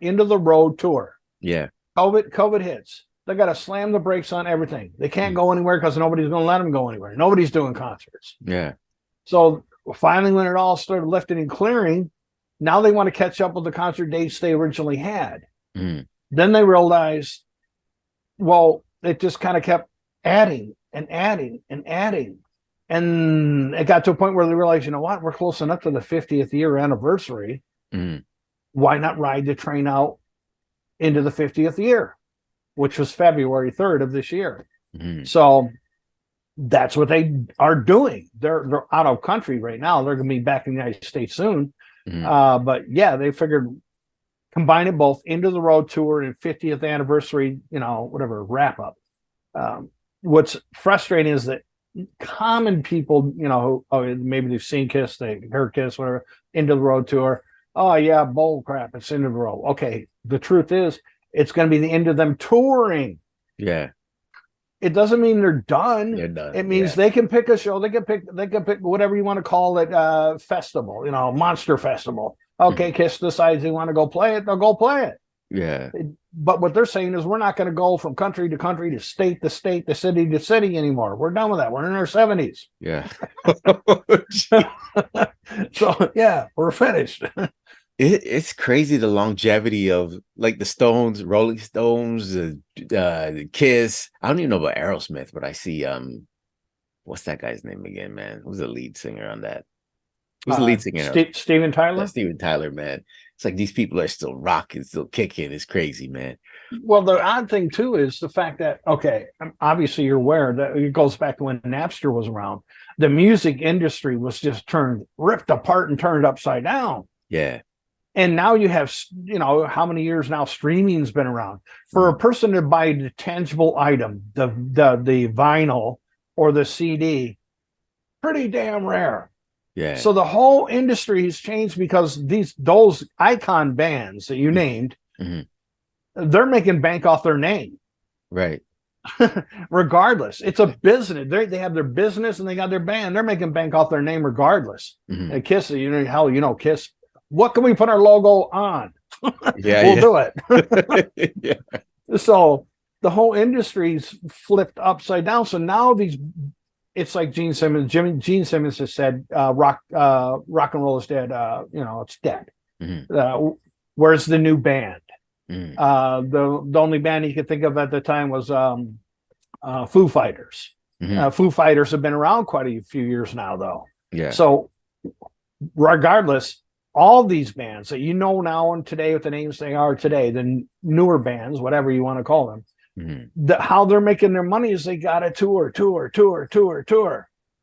end of the road tour. Yeah. COVID hits. They got to slam the brakes on everything. They can't go anywhere because nobody's going to let them go anywhere. Nobody's doing concerts. Yeah. So finally, when it all started lifting and clearing, now they want to catch up with the concert dates they originally had. Mm. Then they realized, well, it just kind of kept adding and adding and adding. And it got to a point where they realized, you know what, we're close enough to the 50th year anniversary. Mm. Why not ride the train out into the 50th year, which was February 3rd of this year. Mm. So that's what they are doing. They're out of country right now. They're going to be back in the United States soon. Mm. But yeah, they figured combine it both, into the road tour and 50th anniversary, whatever, wrap up. What's frustrating is that common people, who maybe they've seen KISS, they heard KISS, whatever, into the road tour. Oh yeah, bull crap, it's into the road. Okay, the truth is, it's going to be the end of them touring. Yeah, it doesn't mean they're done. They're done. It means they can pick a show. They can pick whatever you want to call it, festival. Monster festival. Okay, KISS decides they want to go play it. They'll go play it. Yeah. But what they're saying is we're not going to go from country to country, to state to state, to city to city anymore. We're done with that. We're in our 70s. Yeah. So, yeah, we're finished. It's crazy the longevity of like the Stones, Rolling Stones, the KISS. I don't even know about Aerosmith, but I see what's that guy's name again, man? Who's the lead singer on that? Who's the lead singer? Steven Tyler? Yeah, Steven Tyler, man. It's like these people are still rocking, still kicking. It's crazy, man. Well, the odd thing, too, is the fact that, okay, obviously you're aware that it goes back to when Napster was around. The music industry was just ripped apart and turned upside down. Yeah. And now you have, how many years now streaming's been around. For a person to buy the tangible item, the vinyl or the CD, pretty damn rare. Yeah. So the whole industry has changed because those icon bands that you named, mm-hmm. they're making bank off their name. Right. Regardless. It's a business. They have their business and they got their band. They're making bank off their name regardless. Mm-hmm. And KISS, KISS. What can we put our logo on? Yeah, we'll do it. Yeah. So the whole industry's flipped upside down. So now it's like Gene Simmons has said, rock and roll is dead. It's dead. Mm-hmm. Where's the new band? Mm-hmm. The only band he could think of at the time was Foo Fighters. Mm-hmm. Foo Fighters have been around quite a few years now, though. Yeah. So regardless, all these bands that now and today with the names they are today, the newer bands, whatever you want to call them, mm-hmm. How they're making their money is they got to tour.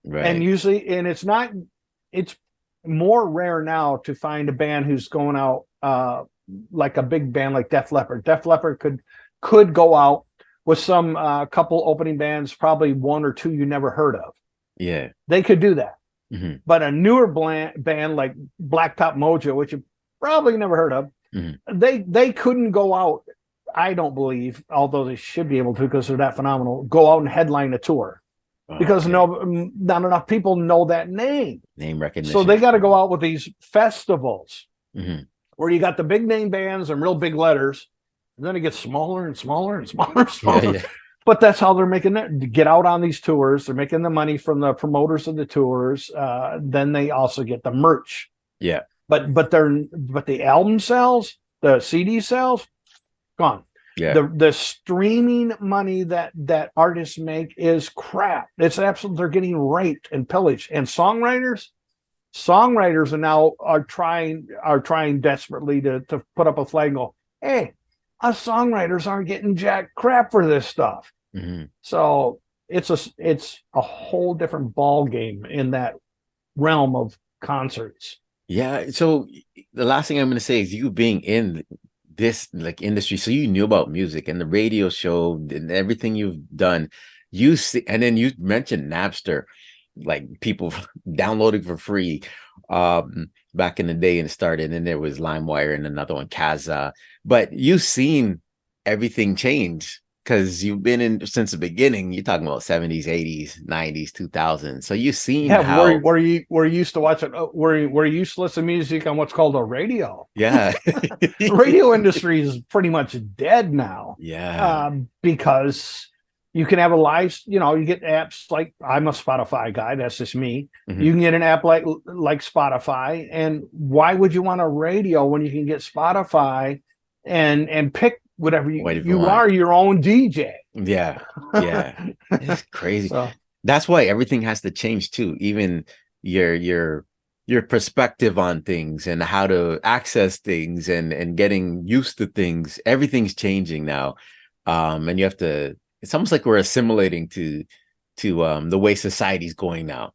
Right. And usually, it's more rare now to find a band who's going out like a big band like Def Leppard. Def Leppard could go out with some couple opening bands, probably one or two you never heard of. Yeah. They could do that. Mm-hmm. But a newer band like Blacktop Mojo, which you probably never heard of, They couldn't go out, I don't believe, although they should be able to because they're that phenomenal, go out and headline a tour because not enough people know that name recognition. So they got to go out with these festivals where you got the big name bands and real big letters, and then it gets smaller and smaller and smaller and smaller. Yeah. But that's how they're making it. Get out on these tours. They're making the money from the promoters of the tours. Then they also get the merch. Yeah. But the album sales, the CD sales, gone. Yeah. The streaming money that artists make is crap. It's absolutely, they're getting raped and pillaged. And songwriters are now trying desperately to put up a flag and go, hey, us songwriters aren't getting jack crap for this stuff. So it's a whole different ball game in that realm of concerts. Yeah. So the last thing I'm going to say is, you being in this like industry, so you knew about music and the radio show and everything you've done. You see, and then you mentioned Napster, like people downloading for free back in the day, and it started. And there was LimeWire and another one, Kazaa. But you've seen everything change because you've been in since the beginning. You're talking about 70s, 80s, 90s, 2000s. So you've seen how where you used to watch it, where you used to listen to music on what's called a radio. Yeah. The radio industry is pretty much dead now. Yeah. Because you can have a live, you get apps like, I'm a Spotify guy. That's just me. You can get an app like Spotify. And why would you want a radio when you can get Spotify and pick whatever you are your own DJ? Yeah. Yeah. It's crazy. So, that's why everything has to change too. Even your perspective on things and how to access things and getting used to things. Everything's changing now. And you have to, it's almost like we're assimilating to the way society's going now,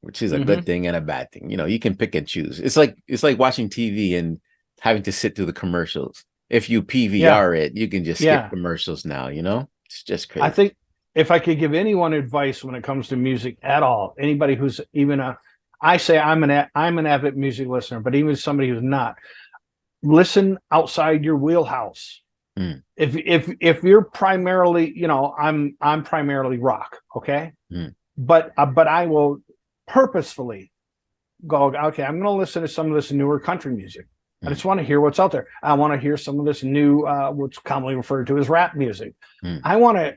which is a good thing and a bad thing. You can pick and choose. It's like watching TV and having to sit through the commercials. If you PVR it, you can just skip commercials now, It's just crazy. I think if I could give anyone advice when it comes to music at all, anybody who's even I say I'm an avid music listener, but even somebody who's not, listen outside your wheelhouse. If you're primarily, I'm primarily rock, okay? But I will purposefully go, okay, I'm going to listen to some of this newer country music. I just want to hear what's out there. I want to hear some of this new, what's commonly referred to as rap music. I want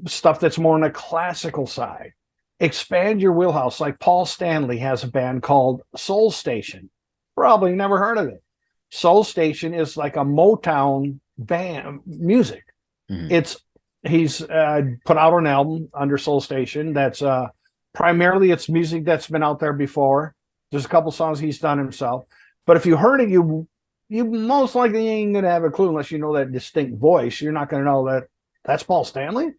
stuff that's more on the classical side. Expand your wheelhouse. Like Paul Stanley has a band called Soul Station. Probably never heard of it. Soul Station is like a Motown band music. He's put out an album under Soul Station that's primarily it's music that's been out there before. There's a couple songs he's done himself. But if you heard it, you most likely ain't going to have a clue unless you know that distinct voice. You're not going to know that that's Paul Stanley.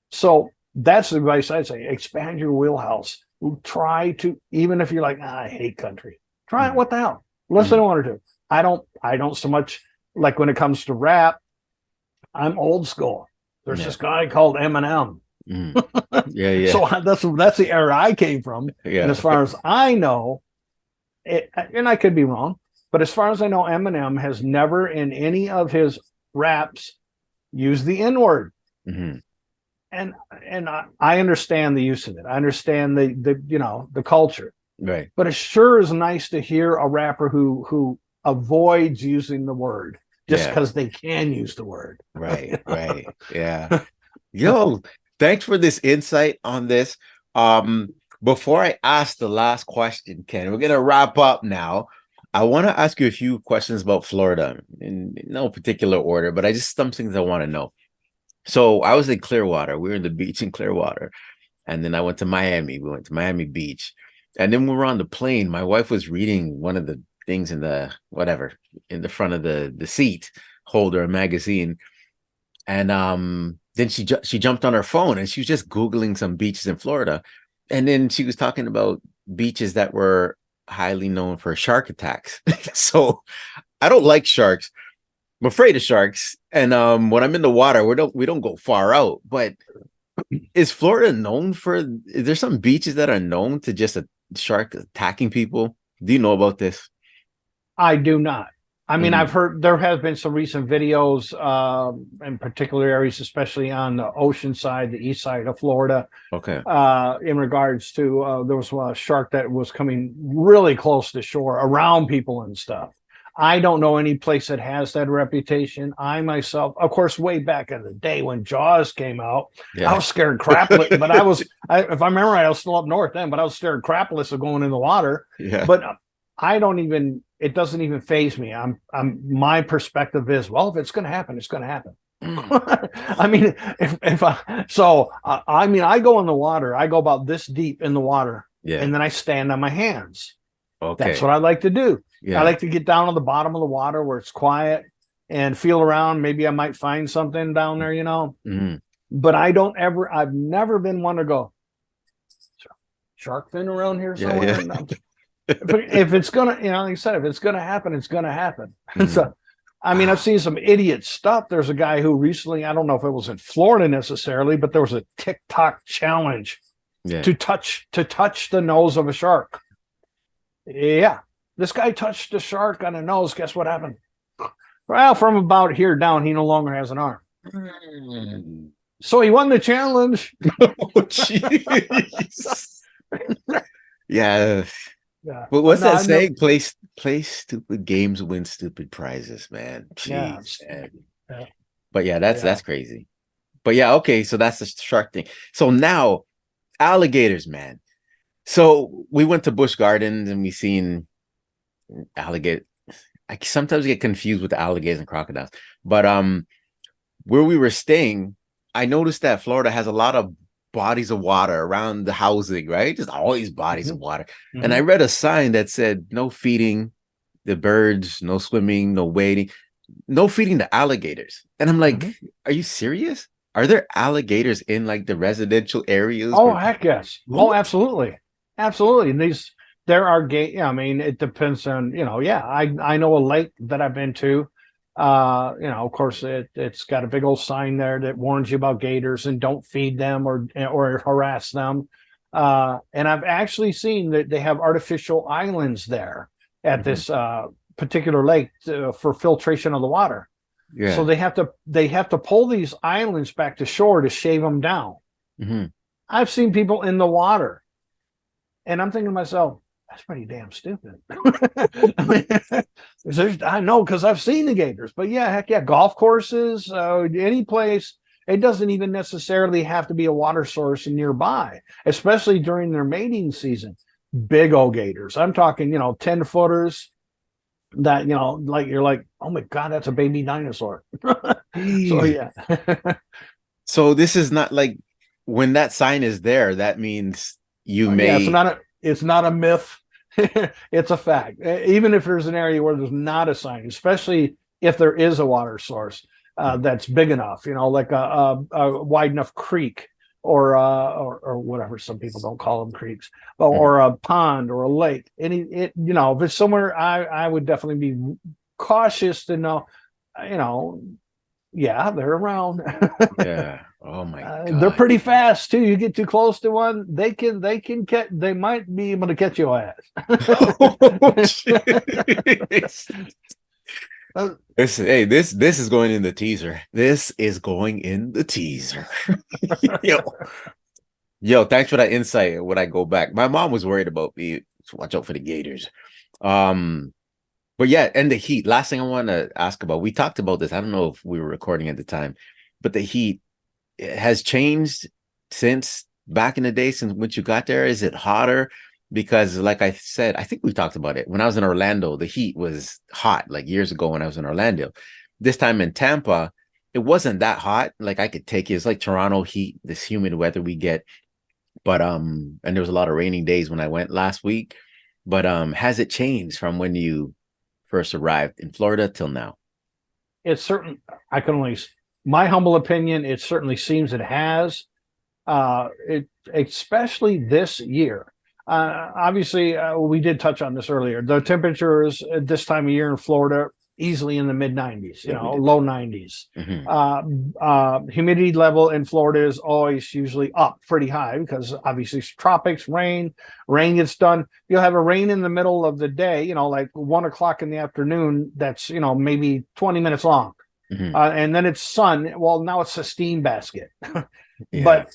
So that's the advice I'd say. Expand your wheelhouse. Try to, even if you're like, I hate country, try it. What the hell? Listen to one or two. I don't so much like when it comes to rap. I'm old school. There's this guy called Eminem. Yeah. So that's the era I came from. Yeah. And as far as I know, and I could be wrong, but as far as I know, Eminem has never in any of his raps used the N-word. And I understand the use of it. I understand the culture. Right. But it sure is nice to hear a rapper who avoids using the word just because they can use the word. Right. Yeah. Yo, thanks for this insight on this. Before I ask the last question, Ken, we're going to wrap up now. I want to ask you a few questions about Florida in no particular order, but some things I want to know. So I was in Clearwater. We were in the beach in Clearwater. And then I went to Miami. We went to Miami Beach. And then when we were on the plane, my wife was reading one of the things in the front of the seat holder, a magazine. And then she jumped on her phone and she was just Googling some beaches in Florida. And then she was talking about beaches that were highly known for shark attacks. So I don't like sharks. I'm afraid of sharks. And when I'm in the water, we don't go far out. But is Florida known is there some beaches that are known to just a shark attacking people? Do you know about this? I do not. I mean, I've heard there has been some recent videos in particular areas, especially on the ocean side, the east side of Florida, Okay. in regards to there was a shark that was coming really close to shore around people and stuff. I don't know any place that has that reputation. I myself, of course, way back in the day when Jaws came out, I Yeah. was scared crapless, but if I remember right, I was still up north then, but I was scared crapless of going in the water. Yeah. But I don't even, it doesn't even faze me. My perspective is, well, if it's going to happen, it's going to happen. I mean, I mean, I go in the water, I go about this deep in the water, Yeah. and then I stand on my hands. Okay. That's what I like to do. Yeah. I like to get down on the bottom of the water where it's quiet and feel around. Maybe I might find something down there, Mhm. but I've never been one to go, shark fin around here Yeah, somewhere. yeah. No. If it's gonna, like I said, if it's gonna happen, it's gonna happen. So, I mean, I've seen some idiot stuff. There's a guy who recently, I don't know if it was in Florida necessarily, but there was a TikTok challenge Yeah. to touch the nose of a shark. Yeah, this guy touched the shark on the nose. Guess what happened? Well, from about here down, he no longer has an arm. So he won the challenge. Oh, jeez. Yeah. Yeah. But what's No, that I know- saying? Play stupid games, win stupid prizes, man. Yeah. Jeez, man. Yeah. But yeah, that's Yeah. crazy. But yeah, okay, so that's the shark thing. So now alligators, man. So we went to Busch Gardens and we seen alligator. I sometimes get confused with the alligators and crocodiles. But where we were staying, I noticed that Florida has a lot of bodies of water around the housing, right? Just always bodies of water. And I read a sign that said no feeding the birds, no swimming, no wading, no feeding the alligators. And I'm like, are you serious? Are there alligators in like the residential areas? Oh, heck yes. Oh, absolutely. Absolutely. And there are I mean, it depends on, I know a lake that I've been to. Of course, it's got a big old sign there that warns you about gators and don't feed them or harass them. And I've actually seen that they have artificial islands there at this particular lake for filtration of the water. Yeah. So they have to pull these islands back to shore to shave them down. I've seen people in the water, and I'm thinking to myself, that's pretty damn stupid. I know, because I've seen the gators. But yeah, heck yeah, golf courses, any place. It doesn't even necessarily have to be a water source nearby, especially during their mating season. Big old gators. I'm talking, 10-footers that, like you're like, oh my God, that's a baby dinosaur. So yeah. So this is not like when that sign is there, that means you may. Yeah, it's not a myth. It's a fact. Even if there's an area where there's not a sign, especially if there is a water source that's big enough, like a wide enough creek or whatever. Some people don't call them creeks, or a pond or a lake. If it's somewhere, I would definitely be cautious to know, yeah, they're around. Yeah. Oh my God. They're pretty fast too. You get too close to one, they might be able to catch your ass. This is going in the teaser. This is going in the teaser. Yo, thanks for that insight. When I go back, my mom was worried about me. So watch out for the gators. But yeah, and the heat. Last thing I want to ask about. We talked about this. I don't know if we were recording at the time, but the heat has changed since back in the day, since when you got there. Is it hotter? Because like I said, I think we talked about it. When I was in Orlando, the heat was hot, like years ago when I was in Orlando. This time in Tampa, it wasn't that hot. Like I could take it. It's like Toronto heat, this humid weather we get. But and there was a lot of raining days when I went last week. But has it changed from when you first arrived in Florida till now? It's certain. My humble opinion, it certainly seems it has. Especially this year. Obviously, we did touch on this earlier. The temperatures at this time of year in Florida easily in the mid 90s, Yeah, we did low too. 90s. Mhm. Humidity level in Florida is always usually up pretty high because obviously it's tropics, rain gets done. You'll have a rain in the middle of the day, like 1 o'clock in the afternoon. That's, maybe 20 minutes long. Mhm. And then it's sun. Well, now it's a steam basket. Yeah. But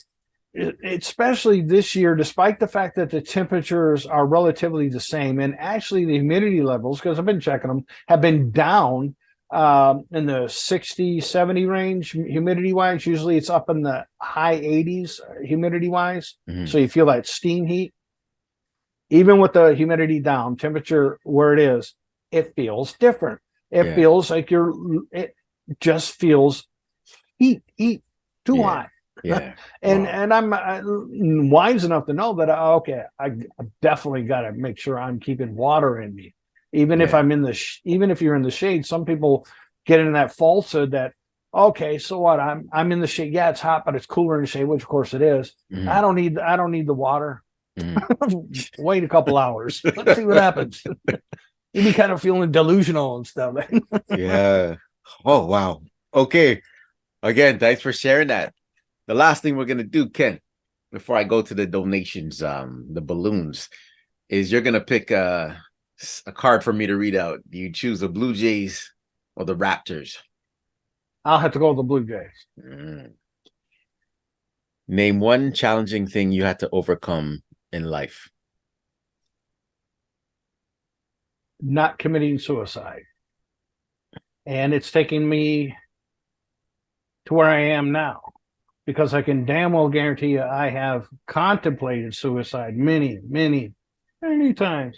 especially this year, despite the fact that the temperatures are relatively the same, and actually the humidity levels, because I've been checking them, have been down in the 60, 70 range humidity wise. Usually it's up in the high 80s humidity wise. Mhm. So you feel that steam heat. Even with the humidity down, temperature where it is, it feels different. It Yeah. feels like it just feels heat, too Yeah. hot. Yeah. and Wow. and I'm wise enough to know that okay, I definitely got to make sure I'm keeping water in me, even if Yeah. I'm in even if you're in the shade. Some people get into that falsehood that okay, so what? I'm in the shade. Yeah, it's hot, but it's cooler in the shade, which of course it is. Mhm. I don't need the water. Mhm. Wait a couple hours. Let's see what happens. You'd be kind of feeling delusional and stuff. Yeah. Oh, wow. Okay. Again, thanks for sharing that. The last thing we're gonna do, Ken, before I go to the donations, the balloons, is you're gonna pick a card for me to read out. Do you choose the Blue Jays or the Raptors? I'll have to go with the Blue Jays. Mm. Name one challenging thing you had to overcome in life. Not committing suicide. And it's taking me to where I am now because I can damn well guarantee you I have contemplated suicide many, many, many times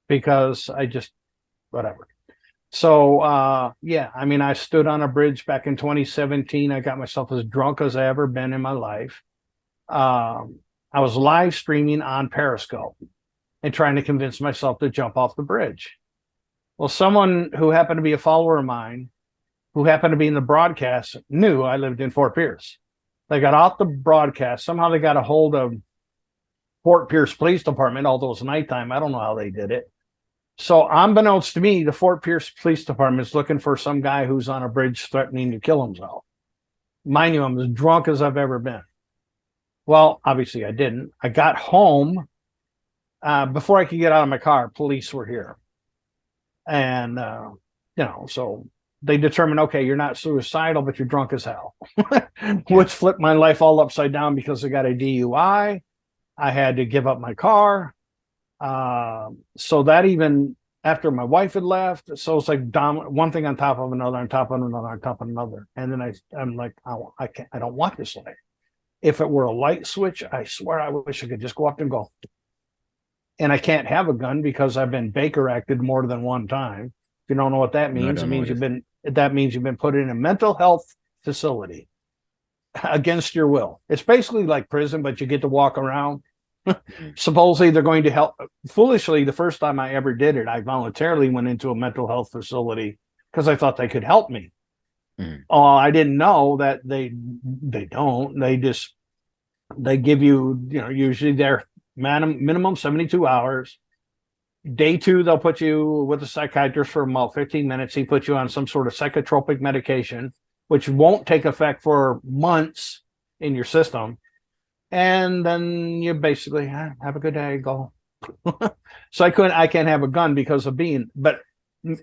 because I just, whatever. So, yeah, I mean, I stood on a bridge back in 2017. I got myself as drunk as I ever been in my life. I was live streaming on Periscope and trying to convince myself to jump off the bridge. Well, someone who happened to be a follower of mine, who happened to be in the broadcast, knew I lived in Fort Pierce. They got off the broadcast. Somehow they got a hold of Fort Pierce Police Department, although it's nighttime. I don't know how they did it. So, unbeknownst to me, the Fort Pierce Police Department is looking for some guy who's on a bridge threatening to kill himself. Mind you, I'm as drunk as I've ever been. Well, obviously, I didn't. I got home. Before I could get out of my car, police were here. And, so they determined, okay, you're not suicidal, but you're drunk as hell, which flipped my life all upside down because I got a DUI. I had to give up my car. So that even after my wife had left, so it's like one thing on top of another, on top of another, on top of another. And then I'm like, I don't want this life. If it were a light switch, I swear I wish I could just go up and go. And I can't have a gun because I've been Baker acted more than one time. If you don't know what that No, I means, don't know what it is. that means you've been put in a mental health facility against your will. It's basically like prison, but you get to walk around. Supposedly they're going to help. Foolishly, the first time I ever did it, I voluntarily went into a mental health facility because I thought they could help me. I didn't know that they don't. They give you, usually they're minimum 72 hours. Day 2, they'll put you with a psychiatrist for about 15 minutes. He puts you on some sort of psychotropic medication, which won't take effect for months in your system. And then you basically have a good day, go. So I can't have a gun because of but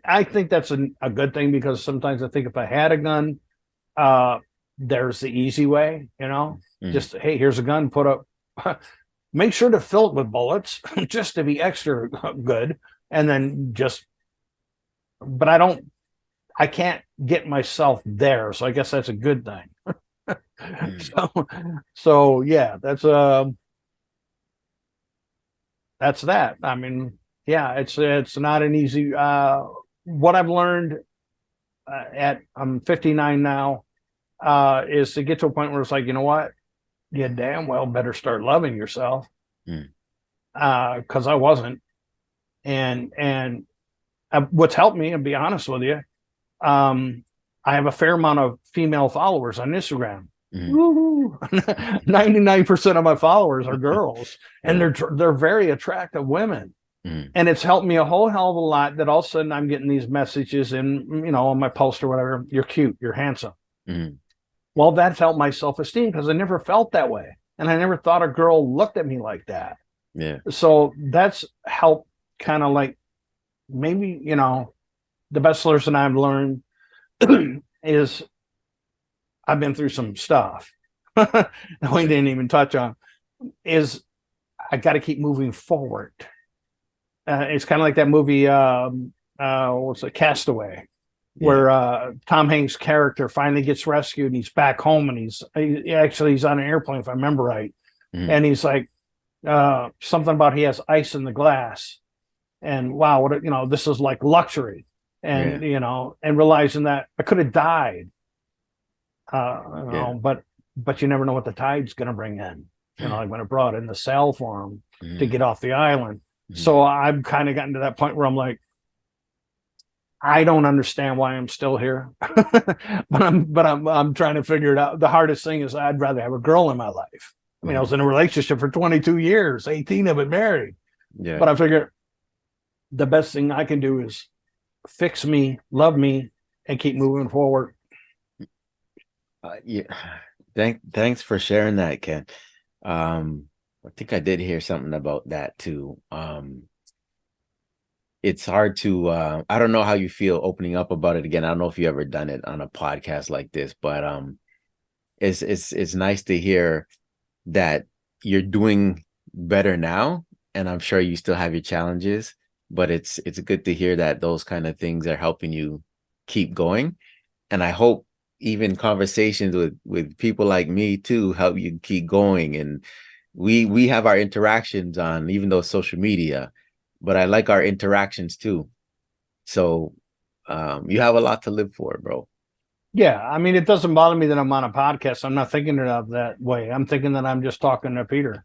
I think that's a good thing because sometimes I think if I had a gun, there's the easy way, just, hey, here's a gun, put up, make sure to fill it with bullets just to be extra good. And then but I can't get myself there. So I guess that's a good thing. So yeah, that's that. I mean, yeah, it's not an easy, what I've learned I'm 59 now, is to get to a point where it's like, you know what? You damn well better start loving yourself. Cause I wasn't. And what's helped me, and be honest with you, I have a fair amount of female followers on Instagram. 99% of my followers are girls, and they're very attractive women. Mm. And it's helped me a whole hell of a lot that all of a sudden I'm getting these messages in, on my post or whatever. You're cute. You're handsome. Mm. Well, that's helped my self-esteem because I never felt that way. And I never thought a girl looked at me like that. Yeah. So that's helped kind of like maybe, the best lesson I've learned is I've been through some stuff that we didn't even touch on, is I got to keep moving forward. It's kind of like that movie, what's it, Castaway, where Tom Hanks' character finally gets rescued and he's back home and he's on an airplane, if I remember right. Mm. And he's like, something about he has ice in the glass. And wow, this is like luxury. And, and realizing that I could have died, but you never know what the tide's going to bring in. Like when it brought in the sail for him to get off the island. So I've kind of gotten to that point where I'm like, I don't understand why I'm still here, but I'm trying to figure it out. The hardest thing is I'd rather have a girl in my life. I mean, I was in a relationship for 22 years, 18 of it married. Yeah. But I figure the best thing I can do is fix me, love me, and keep moving forward. Thanks for sharing that, Ken. I think I did hear something about that too. It's hard to I don't know how you feel opening up about it again. I don't know if you ever done it on a podcast like this, but it's nice to hear that you're doing better now, and I'm sure you still have your challenges, but it's good to hear that those kind of things are helping you keep going. And I hope even conversations with people like me too help you keep going. And we have our interactions on, even though social media, but I like our interactions too. So you have a lot to live for, bro. Yeah, I mean, it doesn't bother me that I'm on a podcast. I'm not thinking it of that way. I'm thinking that I'm just talking to Peter.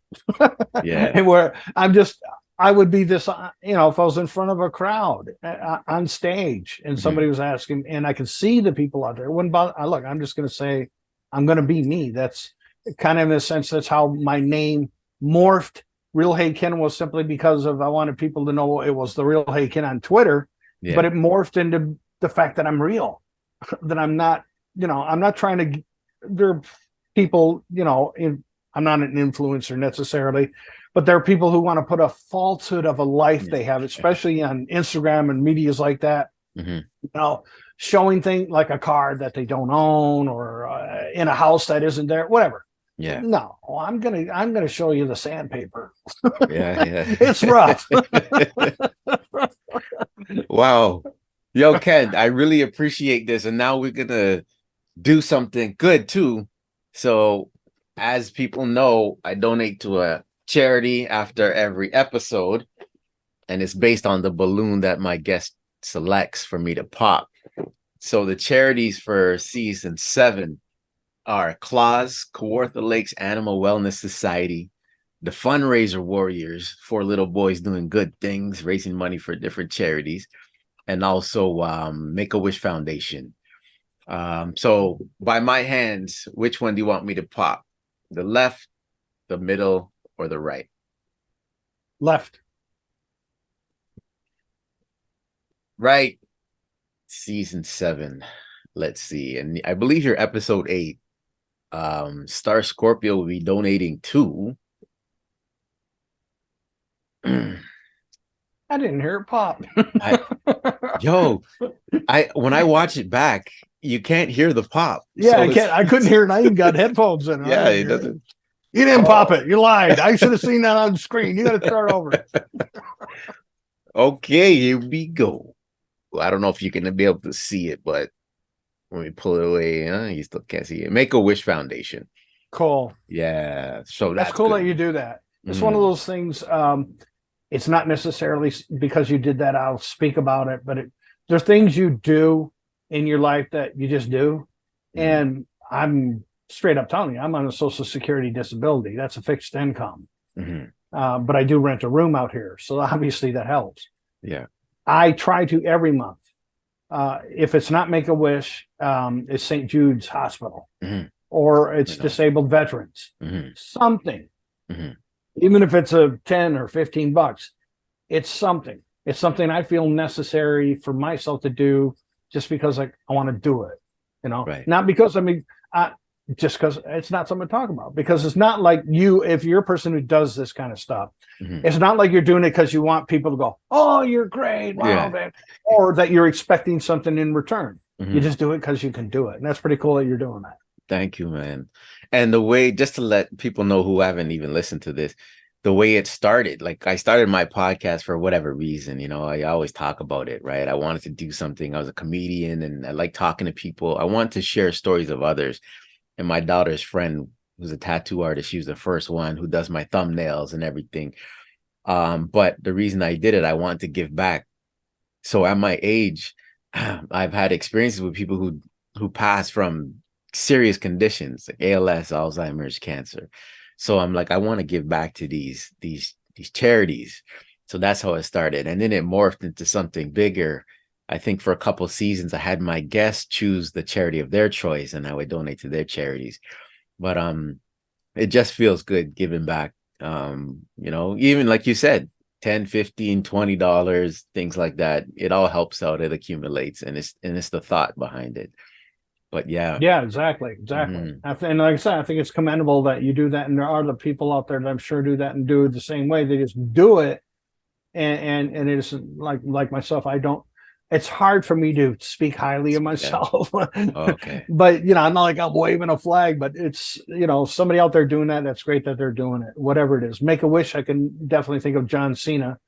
Yeah. And where I would be this, if I was in front of a crowd on stage and somebody was asking, and I could see the people out there. It wouldn't bother. Look, I'm just going to say, I'm going to be me. That's kind of in a sense, that's how my name morphed. Real Hey Ken was simply because of I wanted people to know it was the Real Hey Ken on Twitter, but it morphed into the fact that I'm real. That I'm not, I'm not trying to, there are people, I'm not an influencer necessarily, but there are people who want to put a falsehood of a life they have, especially on Instagram and medias like that, showing things like a car that they don't own or in a house that isn't there, whatever. Yeah. No, I'm gonna show you the sandpaper. Yeah. It's rough. Wow. Yo, Ken, I really appreciate this. And now we're going to do something good too. So as people know, I donate to a charity after every episode, and it's based on the balloon that my guest selects for me to pop. So the charities for season 7 are Claws, Kawartha Lakes Animal Wellness Society, the Fundraiser Warriors, 4 little boys doing good things, raising money for different charities, and also Make-A-Wish Foundation. So by my hands, which one do you want me to pop? The left, the middle, or the right? Left. Right. Season 7. Let's see. And I believe you're episode 8. Star Scorpio will be donating to. I didn't hear it pop. When I watch it back, you can't hear the pop. Yeah, so I couldn't hear it. I even got headphones in. Yeah, it doesn't. You didn't pop it. You lied. I should have seen that on the screen. You got to start over. Okay, here we go. Well, I don't know if you can be able to see it, but when we pull it away, you still can't see it. Make-A-Wish Foundation. Cool. Yeah. So that's cool that you do that. It's one of those things. It's not necessarily because you did that, I'll speak about it, but there are things you do in your life that you just do. And I'm straight up telling you, I'm on a Social Security disability. That's a fixed income. But I do rent a room out here. So obviously that helps. Yeah. I try to every month. If it's not Make-A-Wish, it's St. Jude's Hospital, or it's disabled veterans, something. Even if it's a 10 or $15, It's something. It's something I feel necessary for myself to do just because I want to do it, Right. not because just because it's not something to talk about, because it's not like if you're a person who does this kind of stuff, it's not like you're doing it because you want people to go, oh, you're great. Wow. Yeah. Or that you're expecting something in return. You Mhm. just do it because you can do it. And that's pretty cool that you're doing that. Thank you, man. And the way, just to let people know who haven't even listened to this, the way it started, like I started my podcast for whatever reason, I always talk about it, right? I wanted to do something. I was a comedian and I like talking to people. I want to share stories of others. And my daughter's friend, who's a tattoo artist, she was the first one who does my thumbnails and everything. But the reason I did it, I want to give back. So at my age, I've had experiences with people who pass from serious conditions like ALS, Alzheimer's, cancer. So I'm like, I want to give back to these charities. So that's how it started. And then it morphed into something bigger. I think for a couple of seasons, I had my guests choose the charity of their choice and I would donate to their charities. But it just feels good giving back. Even like you said, 10, 15, $20, things like that. It all helps out. It accumulates, and it's the thought behind it. But yeah. Yeah, exactly. And like I said, I think it's commendable that you do that. And there are the people out there that I'm sure do that and do it the same way. They just do it. And it is like myself, it's hard for me to speak highly of myself. Okay. But I'm not like I'm waving a flag, but it's somebody out there doing that. That's great that they're doing it. Whatever it is. Make-A-Wish, I can definitely think of John Cena,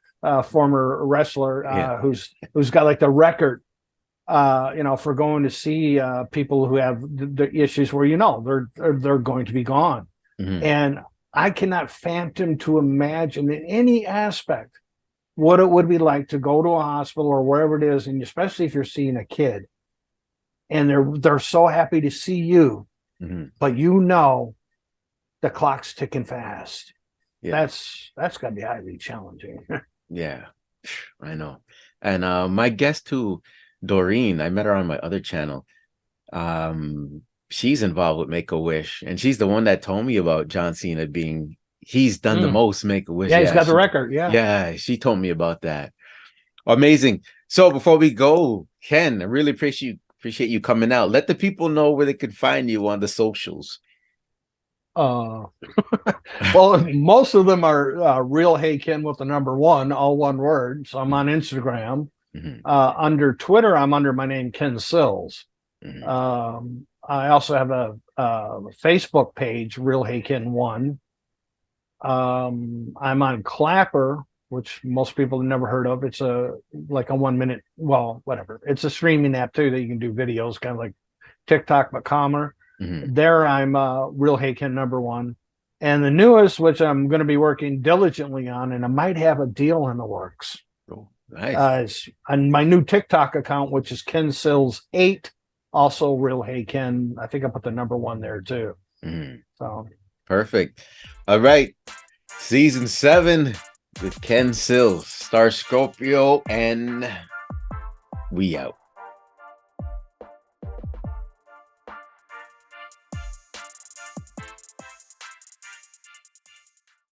former wrestler, who's got like the record, for going to see people who have the issues where they're going to be gone. And I cannot fathom to imagine in any aspect what it would be like to go to a hospital or wherever it is, and especially if you're seeing a kid and they're so happy to see you, but the clock's ticking fast. That's got to be highly challenging. Yeah, I know. And my guest too, Doreen, I met her on my other channel. She's involved with Make-A-Wish, and she's the one that told me about John Cena he's done the most Make-A-Wish. Yeah, he's got the record. Yeah, she told me about that. Amazing. So before we go, Ken, I really appreciate you coming out. Let the people know where they could find you on the socials. Well, most of them are Real Hey Ken with the number 1, all one word. So I'm on Instagram. Under Twitter, I'm under my name, Ken Sills. I also have a Facebook page, Real Hey Ken 1. I'm on Clapper, which most people have never heard of. It's like a 1 minute, well, whatever. It's a streaming app too that you can do videos, kind of like TikTok, but calmer. There I'm Real Hey Ken number 1. And the newest, which I'm going to be working diligently on, and I might have a deal in the works. Oh, nice. On my new TikTok account, which is Ken Sills 8, also Real Hey Ken. I think I put the number 1 there too. So perfect. All right. Season 7 with Ken Sills, star Scorpio, and we out.